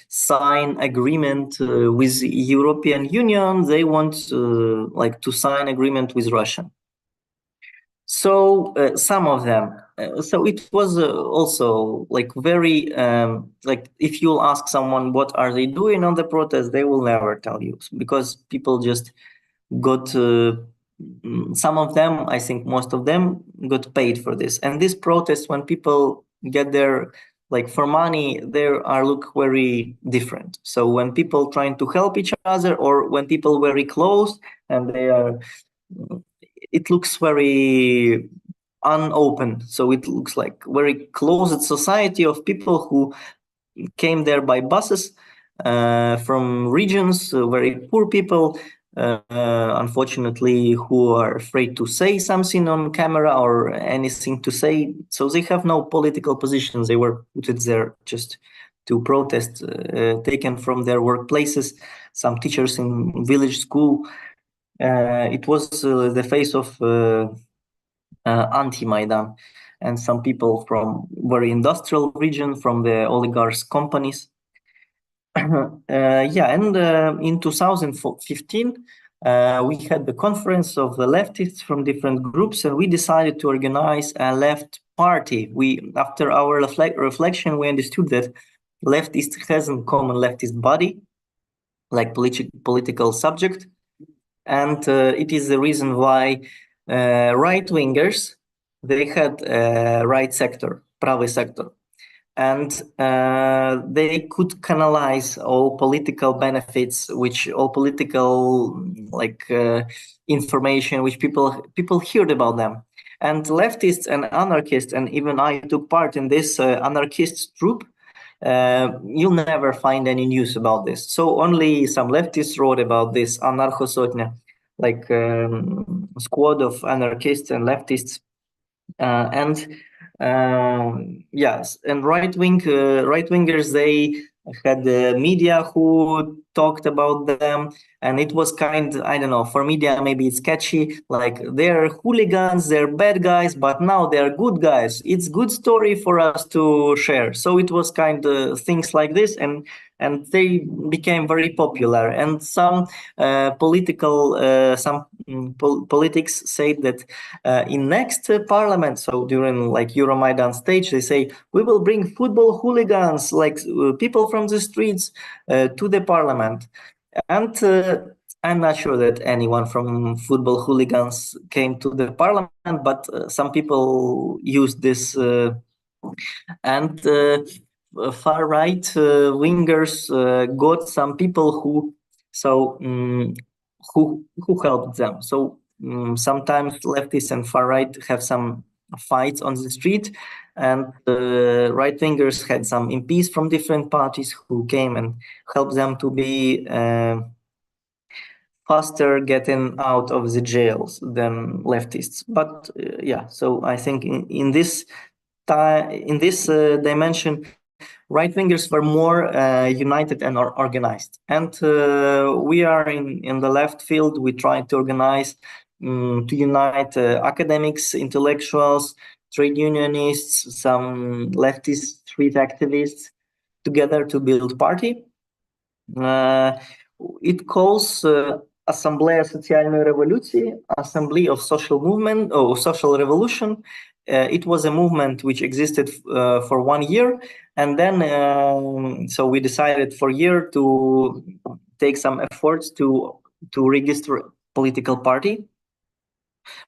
sign agreement with European Union. They want to sign agreement with Russia. So some of them. So it was also very if you'll ask someone what are they doing on the protest, they will never tell you, because people just got some of them, I think most of them, got paid for this. And this protest, when people get there for money, they look very different. So when people trying to help each other, or when people very close and it looks very unopen. So it looks like very closed society of people who came there by buses from regions, very poor people, unfortunately, who are afraid to say something on camera or anything to say. So they have no political positions. They were put there just to protest, taken from their workplaces. Some teachers in village school. It was the face of anti-Maidan, and some people from very industrial region, from the oligarchs companies. In 2015, we had the conference of the leftists from different groups, and we decided to organize a left party. After our reflection, we understood that leftist has a common leftist body, like political subject, and it is the reason why right-wingers, they had right sector, правый sector, and they could canalize all political benefits, all political information which people heard about them. And leftists and anarchists, and even I took part in this anarchist troop, you'll never find any news about this. So only some leftists wrote about this anarcho-sotnya, squad of anarchists and leftists, yes, and right-wingers, they had the media who talked about them, and it was I don't know, for media maybe it's catchy, they're hooligans, they're bad guys, but now they're good guys. It's good story for us to share. So it was things like this, and they became very popular. And some politics say that in next parliament, so during Euromaidan stage, they say we will bring football hooligans, people from the streets, to the parliament. And I'm not sure that anyone from football hooligans came to the parliament, but some people used this, and far right wingers got some people who helped them. So sometimes leftists and far right have some fights on the street, and right wingers had some MPs from different parties who came and helped them to be faster getting out of the jails than leftists. But so I think in this dimension, right wingers were more united and organized. And we are in the left field. We try to organize, to unite academics, intellectuals, trade unionists, some leftist street activists together to build party. It calls Ассамблея соціальної революції, Assembly of Social Movement, or Social Revolution. It was a movement which existed for 1 year, and then so we decided for a year to take some efforts to register a political party,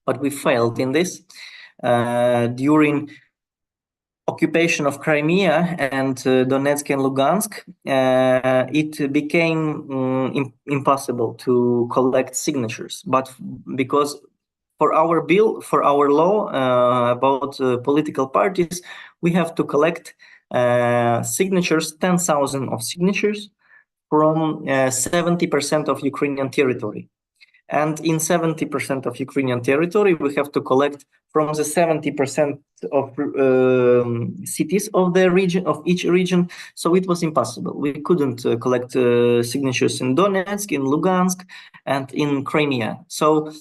but we failed in this. During occupation of Crimea and Donetsk and Lugansk, it became impossible to collect signatures. But because for our bill, for our law about political parties, we have to collect signatures, 10,000 of signatures from 70% of Ukrainian territory. And in 70% of Ukrainian territory, we have to collect from the 70% of cities of the region, of each region. So it was impossible. We couldn't collect signatures in Donetsk, in Lugansk, and in Crimea. So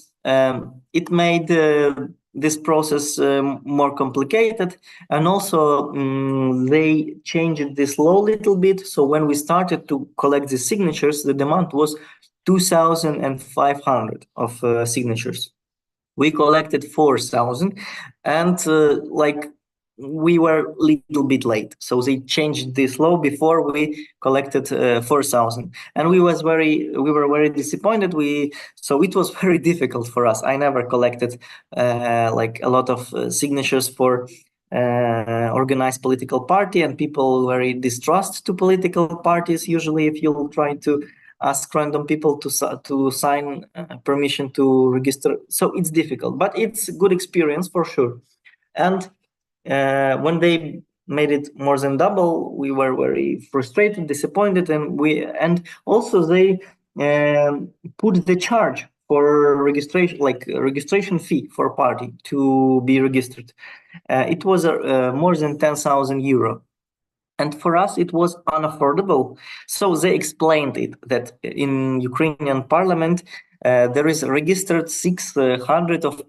it made this process more complicated, and also they changed this law a little bit. So when we started to collect the signatures, the demand was 2,500 of signatures. We collected 4,000, and like we were a little bit late. So they changed this law before we collected 4,000, and we were very disappointed. So it was very difficult for us. I never collected like a lot of signatures for organized political party, and people very distrust to political parties. Usually, if you try to ask random people to sign permission to register, so it's difficult, but it's a good experience for sure. And when they made it more than double, we were very frustrated, disappointed, and also they put the charge for registration, like registration fee for a party to be registered. It was more than 10,000 euro. And for us, it was unaffordable. So they explained it that in Ukrainian parliament, there is registered 600 of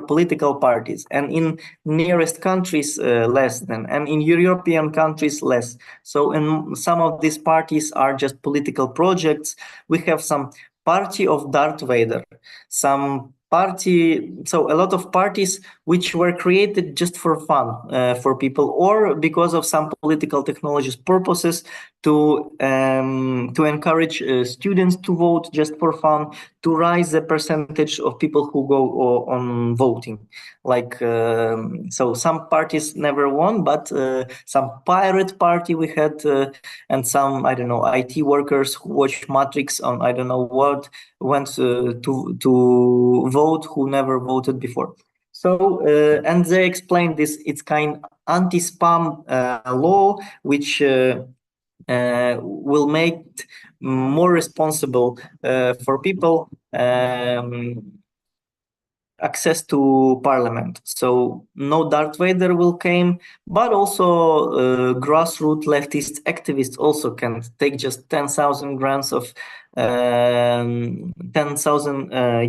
political parties, and in nearest countries less than, and in European countries less. So in some of these parties are just political projects. We have some party of Darth Vader, some party, so a lot of parties which were created just for fun for people, or because of some political technologies purposes to encourage students to vote just for fun, to rise the percentage of people who go on voting. Like so some parties never won, but some pirate party we had, and some, I don't know, IT workers who watch Matrix on I don't know what went to vote who never voted before. So and they explained this, it's kind anti-spam law which will make it more responsible for people access to parliament. So no Darth Vader will came, but also grassroots leftist activists also can take just 10,000 grants of 10,000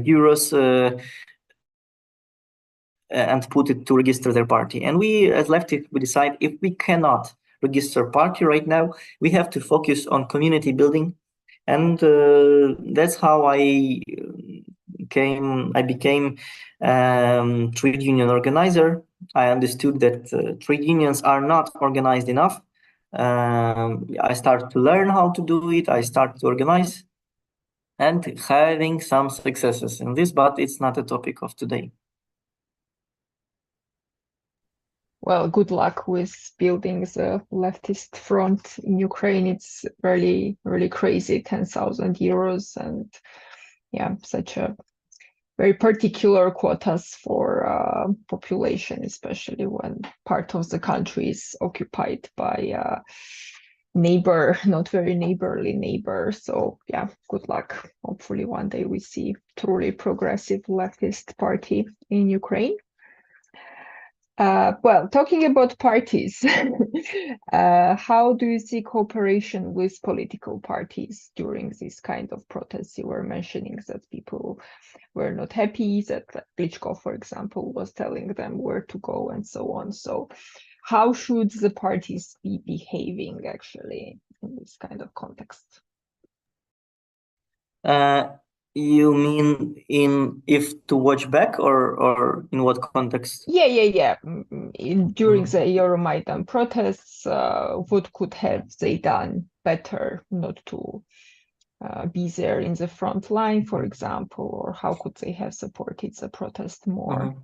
euros and put it to register their party. And we as leftists, we decide if we cannot register party right now, we have to focus on community building. And that's how I became trade union organizer. I understood that trade unions are not organized enough. I started to learn how to do it. I started to organize and having some successes in this, but it's not a topic of today. Well, good luck with building the leftist front in Ukraine. It's really, really crazy, 10,000 euros, and yeah, such a very particular quotas for population, especially when part of the country is occupied by neighbor, not very neighborly neighbor. So yeah, good luck. Hopefully one day we see truly progressive leftist party in Ukraine. Well, talking about parties, how do you see cooperation with political parties during this kind of protests? You were mentioning that people were not happy, that Klitschko, for example, was telling them where to go and so on. So how should the parties be behaving actually in this kind of context? You mean in if to watch back or in what context? Yeah. During the Euromaidan protests, what could have they done better not to be there in the front line, for example, or how could they have supported the protest more?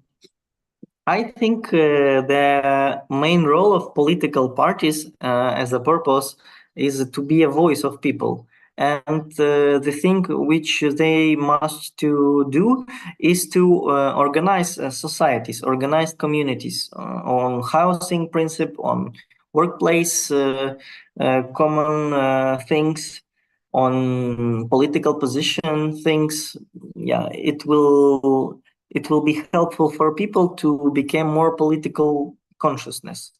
I think the main role of political parties as a purpose is to be a voice of people. And the thing which they must to do is to organize societies, organize communities on housing principle, on workplace common things, on political position things. Yeah, it will be helpful for people to become more political consciousness,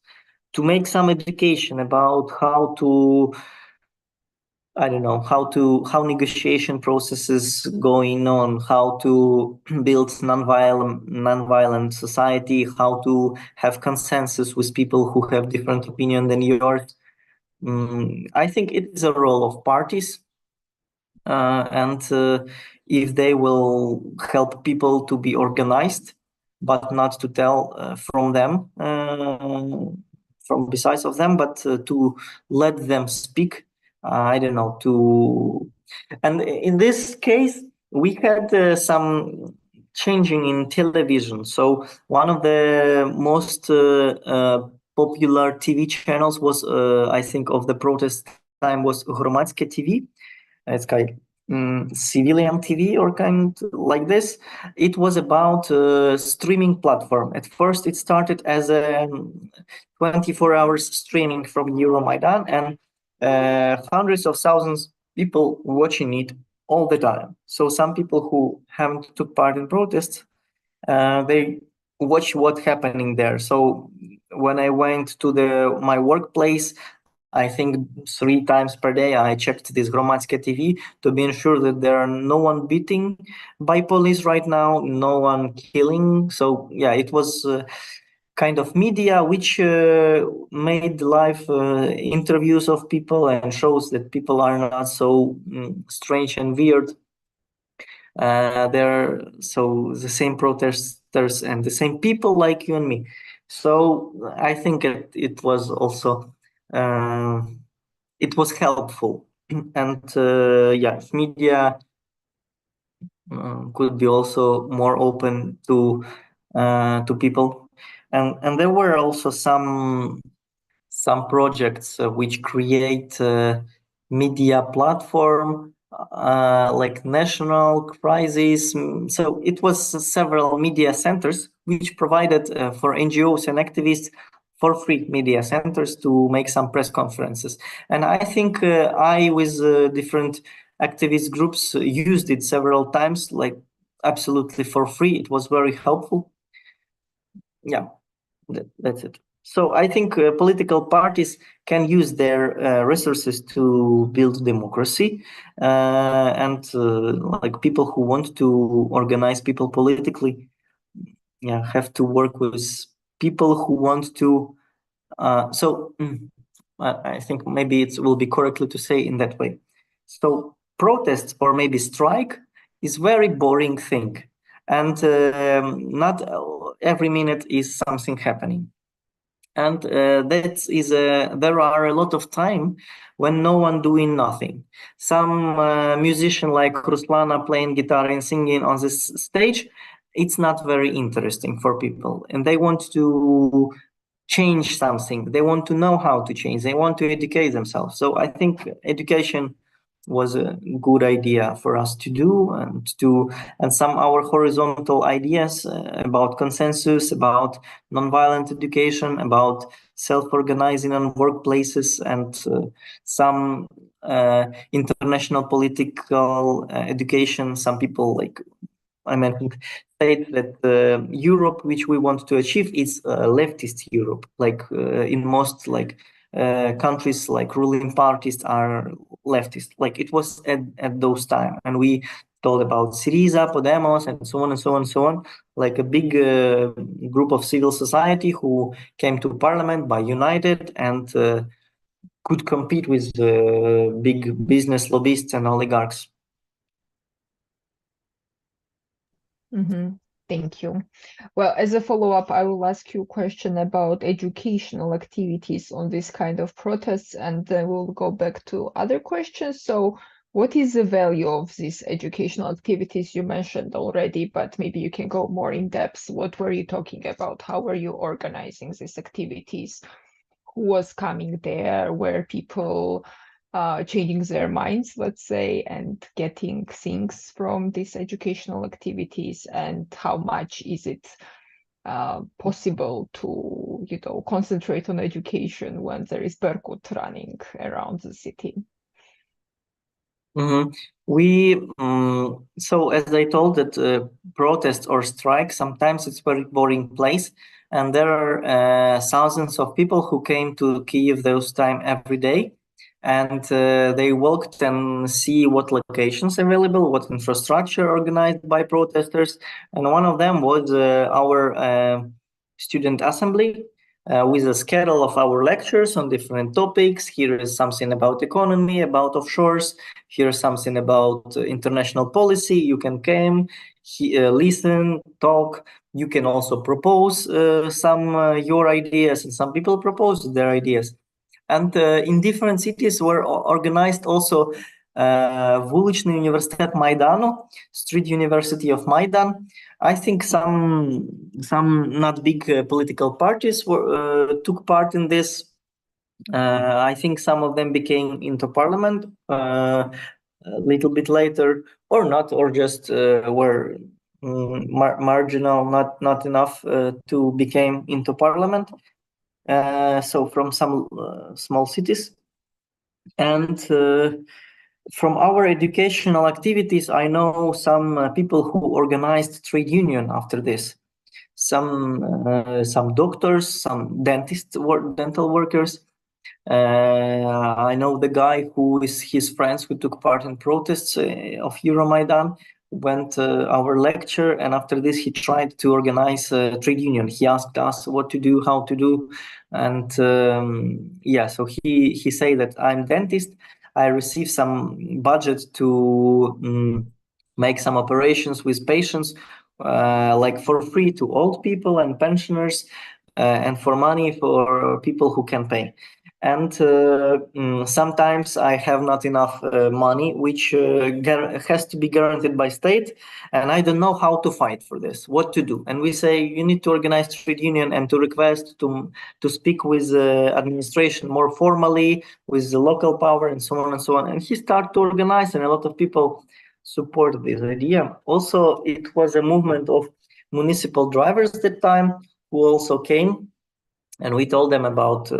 to make some education about how to, I don't know, how negotiation processes going on, how to build nonviolent society, how to have consensus with people who have different opinion than yours. I think it is a role of parties, and if they will help people to be organized, but not to tell from them, from besides of them, but to let them speak. I don't know, and in this case, we had some changing in television. So one of the most popular TV channels was, I think, of the protest time was Hromadske TV. It's like civilian TV or kind like this. It was about a streaming platform. At first, it started as a 24 hours streaming from Euromaidan, and hundreds of thousands people watching it all the time. So some people who haven't took part in protests, they watch what's happening there. So when I went to my workplace, I think 3 times per day I checked this Hromadske TV to be sure that there are no one beating by police right now, no one killing. So yeah, it was kind of media which made live interviews of people and shows that people are not so strange and weird. They're so the same protesters and the same people like you and me. So I think it was also it was helpful, and yeah, media could be also more open to people, and there were also some projects which create media platform like national crisis. So it was several media centers which provided for NGOs and activists for free media centers to make some press conferences. And I think I, with different activist groups, used it several times, like absolutely for free. It was very helpful. Yeah, that's it. So I think political parties can use their resources to build democracy, and like people who want to organize people politically, yeah, have to work with people who want to. I think maybe it will be correctly to say in that way. So protests or maybe strike is very boring thing, and not every minute is something happening. And there are a lot of time when no one doing nothing. Some musician like Ruslana playing guitar and singing on this stage, it's not very interesting for people, and they want to change something. They want to know how to change. They want to educate themselves. So I think education was a good idea for us to do, and some our horizontal ideas about consensus, about nonviolent education, about self-organizing on workplaces, and some international political education. Some people, like I mentioned, state that Europe, which we want to achieve, is leftist Europe. Like in most countries, like ruling parties are leftist. Like it was at those time, and we told about Syriza, Podemos, and so on and so on and so on. Like a big group of civil society who came to parliament by united and could compete with big business lobbyists and oligarchs. Thank you. Well, as a follow-up, I will ask you a question about educational activities on this kind of protests, and then we'll go back to other questions. So what is the value of these educational activities? You mentioned already, but maybe you can go more in depth. What were you talking about? How were you organizing these activities? Who was coming there? Were people changing their minds, let's say, and getting things from these educational activities, and how much is it possible to, concentrate on education when there is Berkut running around the city? So as I told that protest or strike, sometimes it's very boring place, and there are thousands of people who came to Kyiv those time every day. And they walked and see what locations available, what infrastructure organized by protesters. And one of them was our student assembly with a schedule of our lectures on different topics. Here is something about economy, about offshores. Here's something about international policy. You can come, listen, talk. You can also propose some your ideas, and some people propose their ideas. And in different cities were organized also Вуличний університет Майдану, Street University of Maidan. I think some not big political parties took part in this. I think some of them became into parliament a little bit later, or not, or just were marginal, not enough to become into parliament. So from some small cities. And from our educational activities, I know some people who organized trade union after this. Some doctors, some dental workers. I know the guy who is his friends who took part in protests of Euromaidan, went our lecture, and after this he tried to organize a trade union. He asked us what to do, how to do, and so he said that I'm dentist. I receive some budget to make some operations with patients, like for free to old people and pensioners, and for money for people who can pay. And sometimes I have not enough money, which has to be guaranteed by state, and I don't know how to fight for this, what to do. And we say you need to organize trade union and to request to speak with administration more formally, with the local power, and so on and so on. And he started to organize, and a lot of people support this idea. Also, it was a movement of municipal drivers at that time who also came, and we told them about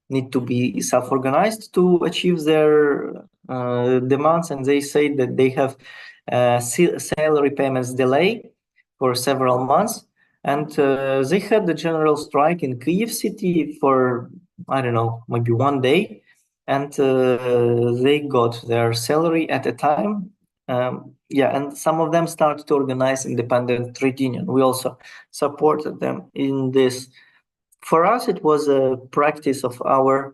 need to be self-organized to achieve their demands, and they say that they have salary payments delay for several months, and they had the general strike in Kyiv city for, I don't know, maybe one day, and they got their salary at a time. And some of them started to organize independent trade union. We also supported them in this. For us, it was a practice of our,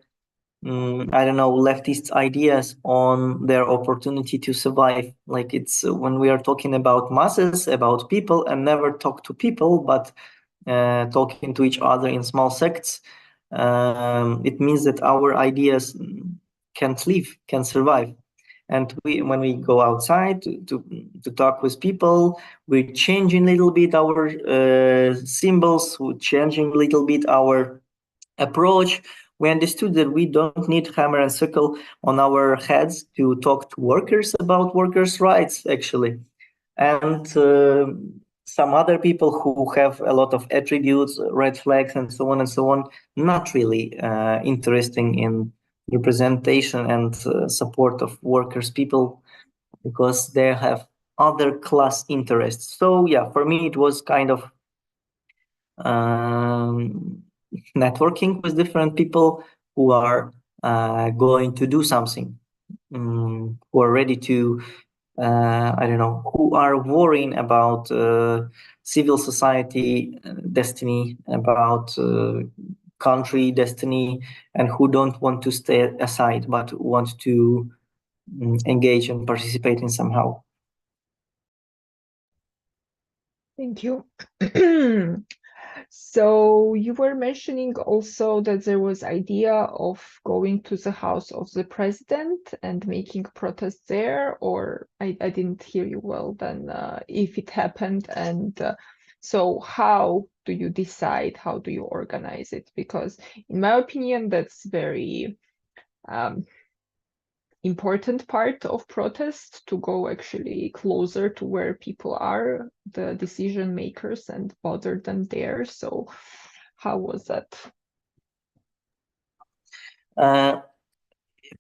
leftist ideas on their opportunity to survive. Like it's when we are talking about masses, about people, and never talk to people, but talking to each other in small sects, it means that our ideas can't live, can survive. And when we go outside to talk with people, we're changing a little bit our symbols, we're changing a little bit our approach. We understood that we don't need hammer and sickle on our heads to talk to workers about workers' rights, actually. And some other people who have a lot of attributes, red flags, and so on, not really interesting in representation and support of workers, people, because they have other class interests. So yeah, for me it was kind of networking with different people who are going to do something, who are ready to who are worrying about civil society destiny, about country destiny, and who don't want to stay aside but want to engage and participate in somehow. Thank you. So you were mentioning also that there was idea of going to the house of the president and making protests there, or I didn't hear you well then, if it happened, and so how do you decide, how do you organize it? Because in my opinion, that's very important part of protest, to go actually closer to where people are, the decision makers, and bother them there. So how was that?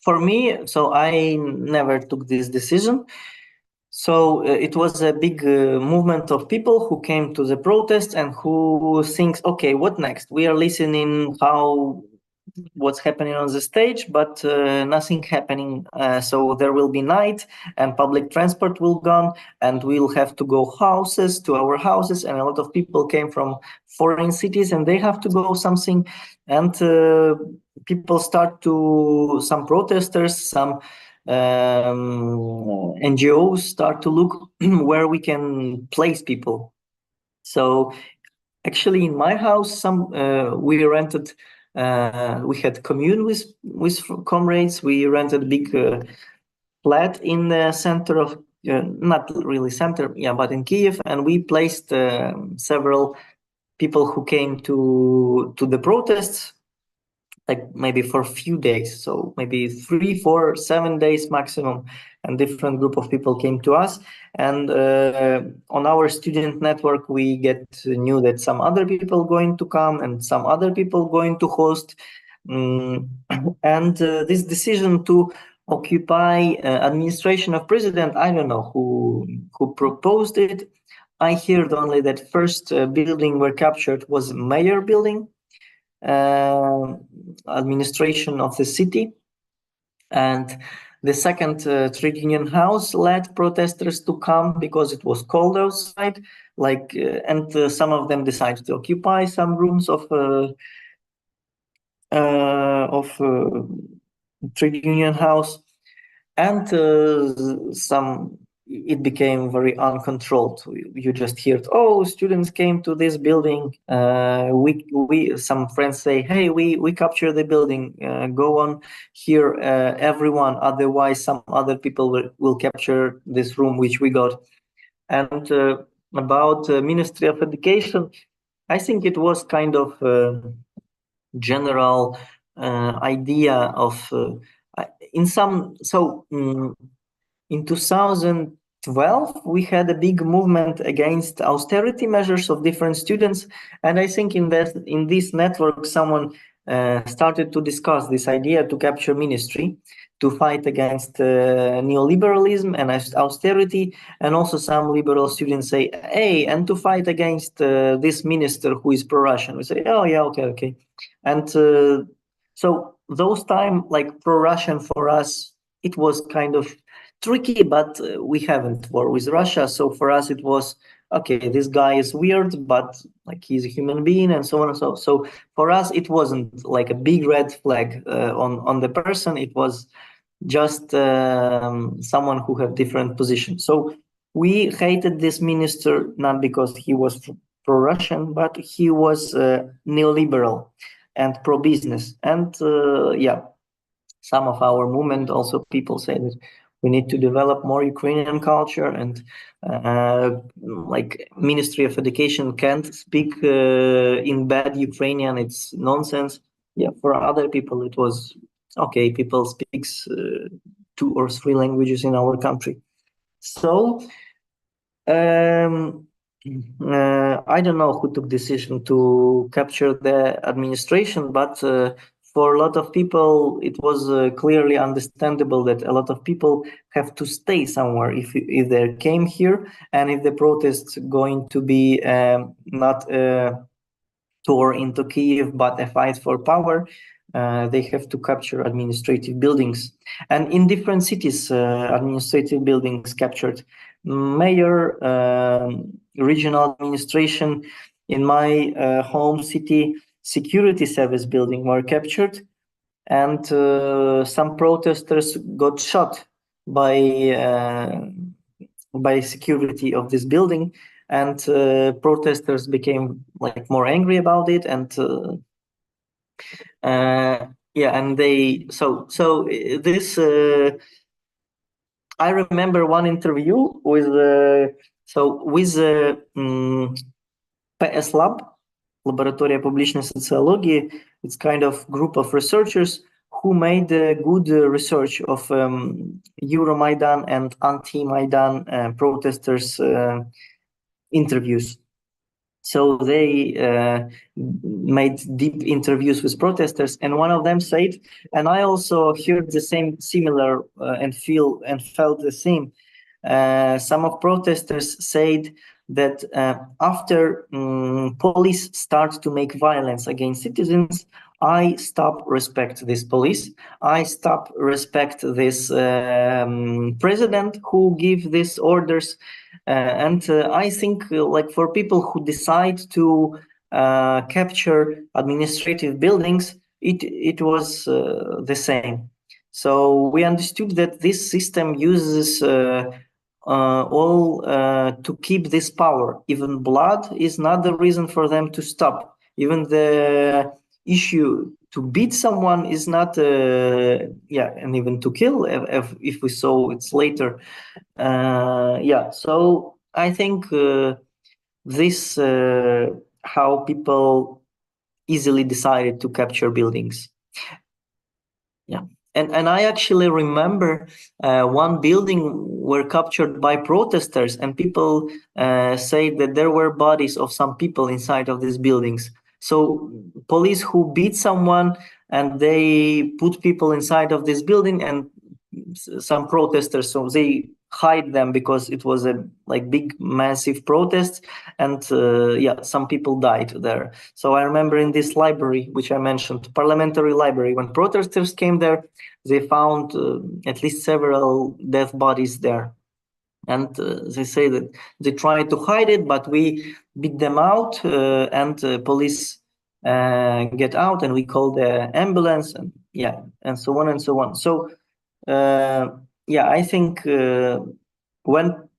For me, so I never took this decision. So it was a big movement of people who came to the protest and who thinks, okay, what next? We are listening what's happening on the stage, but nothing happening. So there will be night and public transport will gone, and we'll have to go to our houses. And a lot of people came from foreign cities and they have to go something. And people some protesters, some NGOs start to look where we can place people. So actually in my house, we rented, we had commune with comrades. We rented a big flat in the center of, not really center, yeah, but in Kiev, and we placed several people who came to the protests, like maybe for a few days, so maybe 3, 4, 7 days maximum, and different group of people came to us. And on our student network, we knew that some other people going to come and some other people going to host. And this decision to occupy administration of president, I don't know who proposed it. I heard only that first building were captured was mayor building, administration of the city, and the second trade union house led protesters to come because it was cold outside, and some of them decided to occupy some rooms of trade union house, and it became very uncontrolled. You just heard, oh, students came to this building. Some friends say, hey, we captured the building. Go on here, everyone. Otherwise, some other people will capture this room which we got. And about Ministry of Education, I think it was kind of general idea of in 2012, we had a big movement against austerity measures of different students. And I think in this network, someone started to discuss this idea to capture ministry, to fight against neoliberalism and austerity. And also some liberal students say, hey, and to fight against this minister who is pro-Russian. We say, oh, yeah, okay. And so those time, like pro-Russian for us, it was kind of tricky, but we haven't war with Russia. So for us, it was, okay, this guy is weird, but like he's a human being and so on and so on. So for us, it wasn't like a big red flag on the person. It was just someone who had different positions. So we hated this minister, not because he was pro-Russian, but he was neoliberal and pro-business. And some of our movement, also people say that we need to develop more Ukrainian culture, and like Ministry of Education can't speak in bad Ukrainian, it's nonsense. Yeah, for other people it was okay, people speaks 2 or 3 languages in our country. So I don't know who took decision to capture the administration, but for a lot of people, it was clearly understandable that a lot of people have to stay somewhere if they came here, and if the protests going to be not a tour into Kiev, but a fight for power, they have to capture administrative buildings. And in different cities, administrative buildings captured. Mayor, regional administration. In my home city, security service building were captured, and some protesters got shot by security of this building. and protesters became like more angry about it, and and they this I remember one interview with PS Lab, Лаборатория публичной социологии. It's kind of group of researchers who made good research of Euromaidan and anti-Maidan protesters interviews. So they made deep interviews with protesters, and one of them said, and I also heard the similar and felt the same. Some of protesters said that after police start to make violence against citizens, I stop respect this police. I stop respect this president who give these orders. And I think like for people who decide to capture administrative buildings, it was the same. So we understood that this system uses all to keep this power. Even blood is not the reason for them to stop. Even the issue to beat someone is not, and even to kill, if we saw it's later. So I think this how people easily decided to capture buildings. Yeah. And I actually remember one building were captured by protesters, and people say that there were bodies of some people inside of these buildings. So police who beat someone, and they put people inside of this building, and some protesters, so they hide them because it was a big massive protest, and some people died there. So I remember in this library, which I mentioned, parliamentary library, when protesters came there, they found at least several dead bodies there. And they say that they tried to hide it, but we beat them out, and police get out, and we call the ambulance, and so on and so on. So I think when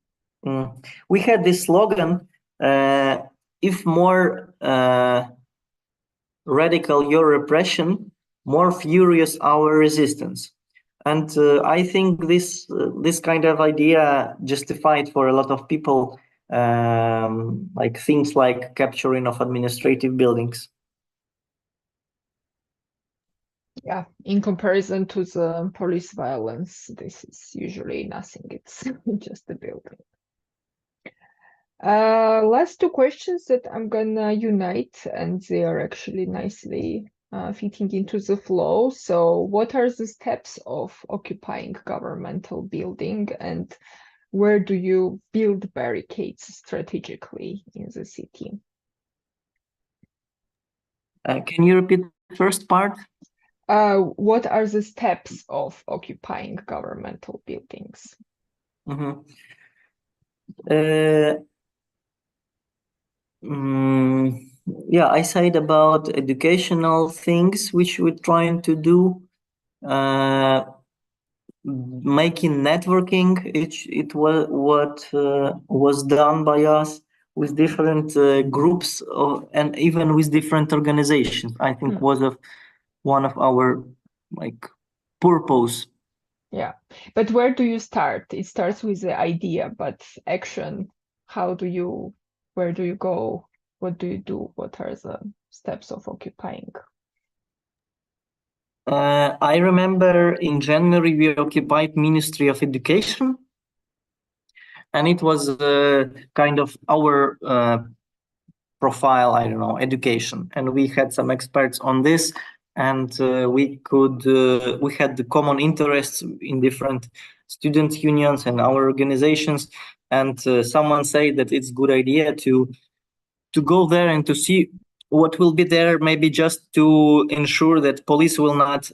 we had this slogan, if more radical your repression, more furious our resistance. And I think this kind of idea justified for a lot of people, like things like capturing of administrative buildings. Yeah, in comparison to the police violence, this is usually nothing. It's just a building. Last two questions that I'm gonna unite, and they are actually nicely fitting into the flow. So what are the steps of occupying governmental building, and where do you build barricades strategically in the city? Can you repeat the first part? What are the steps of occupying governmental buildings? Mm-hmm. I said about educational things which we're trying to do, making networking. It was what was done by us with different groups and even with different organizations. I think was one of our purpose. Yeah, but where do you start? It starts with the idea, but action, where do you go? What do you do? What are the steps of occupying? I remember in January we occupied Ministry of Education, and it was kind of our profile, I don't know, education, and we had some experts on this, and we had the common interests in different student unions and our organizations, and someone said that it's a good idea to go there and to see what will be there, maybe just to ensure that police will not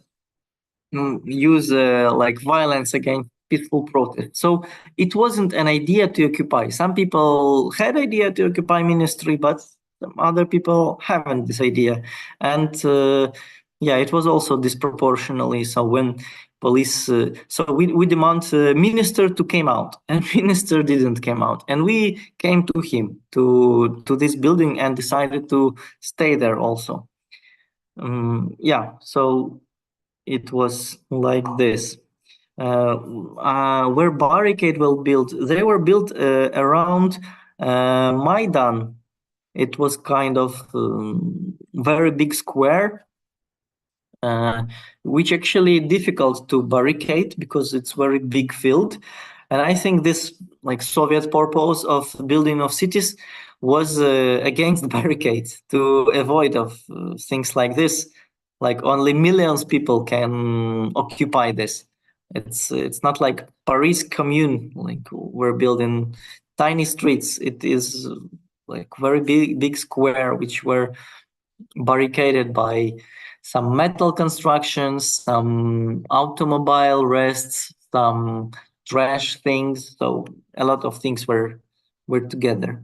use violence against peaceful protest. So it wasn't an idea to occupy. Some people had idea to occupy ministry, but some other people haven't this idea. And it was also disproportionately. So when police. So we demand minister to come out, and minister didn't come out, and we came to him to this building and decided to stay there also. Yeah, so it was like this. Where barricade will built, they were built around Maidan. It was kind of very big square, which actually difficult to barricade because it's very big field. And I think this like Soviet purpose of building of cities was against barricades to avoid of things like this. Like only millions people can occupy this. It's not like Paris Commune, like we're building tiny streets. It is like very big square which were barricaded by some metal constructions, some automobile rests, some trash things. So a lot of things were together.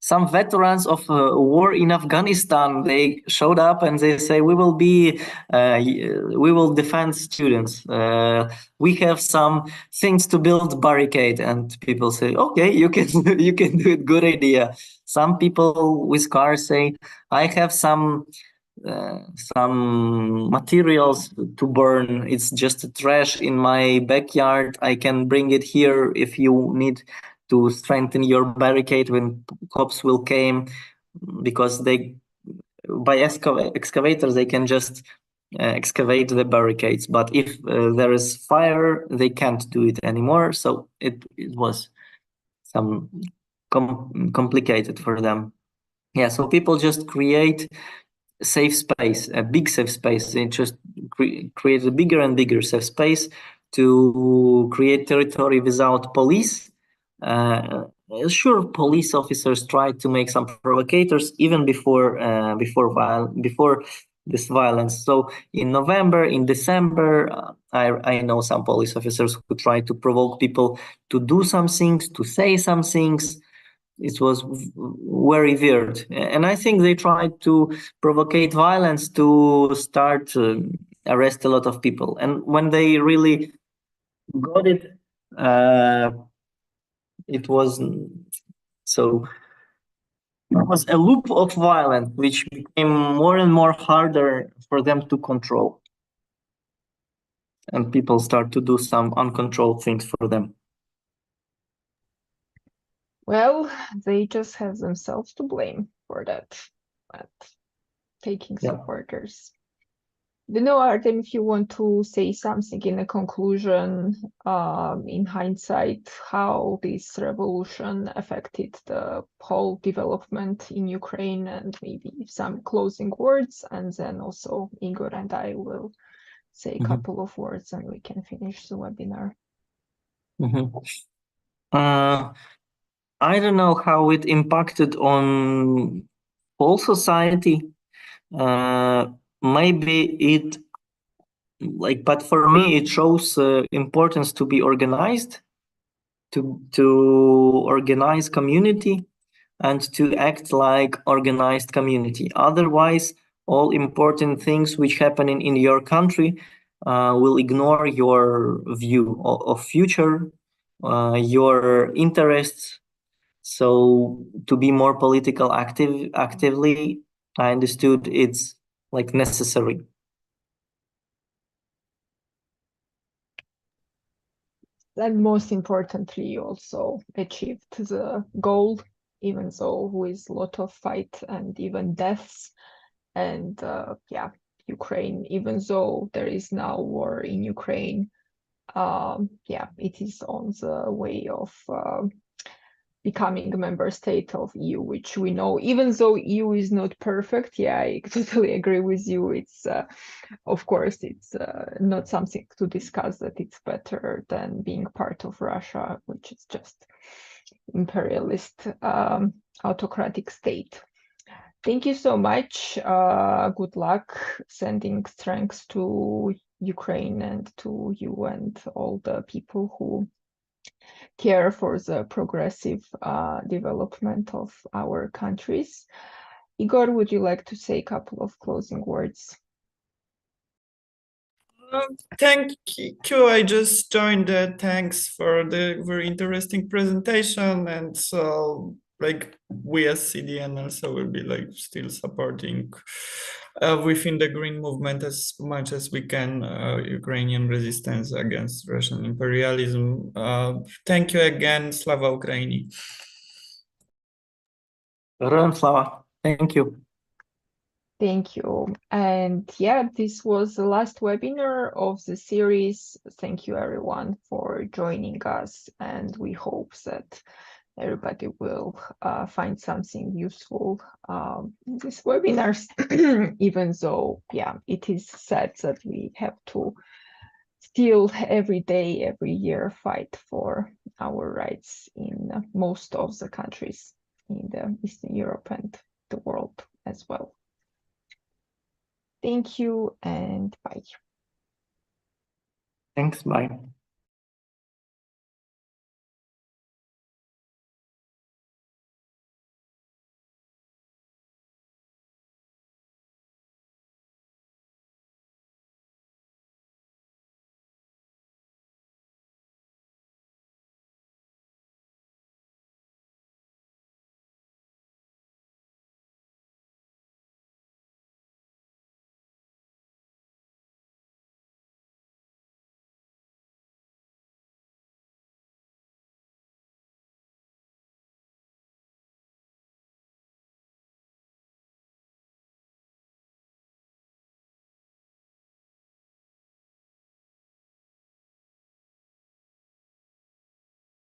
Some veterans of war in Afghanistan, they showed up and they say, we will defend students. We have some things to build barricade, and people say, okay, you can do it. Good idea. Some people with cars say, I have some materials to burn. It's just trash in my backyard. I can bring it here if you need to strengthen your barricade when cops will came, because they by excavators they can just excavate the barricades, but if there is fire they can't do it anymore. So it was some complicated for them. Yeah, so people just create safe space, a big safe space. They just create a bigger and bigger safe space to create territory without police. Sure, police officers tried to make some provocators even before this violence. So in November, in December, I know some police officers who tried to provoke people to do some things, to say some things. It was very weird, and I think they tried to provocate violence to start arrest a lot of people. And when they really got it, it was so it was a loop of violence which became more and more harder for them to control, and people start to do some uncontrolled things for them. Well, they just have themselves to blame for that, but taking supporters. You know, Artem, if you want to say something in a conclusion, in hindsight, how this revolution affected the whole development in Ukraine, and maybe some closing words, and then also Igor and I will say a couple of words and we can finish the webinar. I don't know how it impacted on whole society. Maybe it but for me it shows importance to be organized, to organize community, and to act like organized community. Otherwise, all important things which happen in your country will ignore your view of future, your interests. So to be more political actively, I understood it's like necessary. And most importantly, you also achieved the goal, even though with a lot of fight and even deaths. And Ukraine, even though there is now war in Ukraine, it is on the way of becoming a member state of EU, which we know, even though EU is not perfect. Yeah, I totally agree with you. It's of course it's not something to discuss that it's better than being part of Russia, which is just imperialist autocratic state. Thank you so much. Good luck, sending strength to Ukraine and to you and all the people who care for the progressive development of our countries. Igor, would you like to say a couple of closing words? Thank you. I just joined. Thanks for the very interesting presentation. And so, like, we as CDN also will be like still supporting within the Green Movement as much as we can Ukrainian resistance against Russian imperialism. Thank you again. Slava Ukraini. Героям слава. Thank you. Thank you. And yeah, this was the last webinar of the series. Thank you everyone for joining us, and we hope that everybody will find something useful in these webinars, even though, yeah, it is sad that we have to still every day, every year fight for our rights in most of the countries in the Eastern Europe and the world as well. Thank you and bye. Thanks. Bye.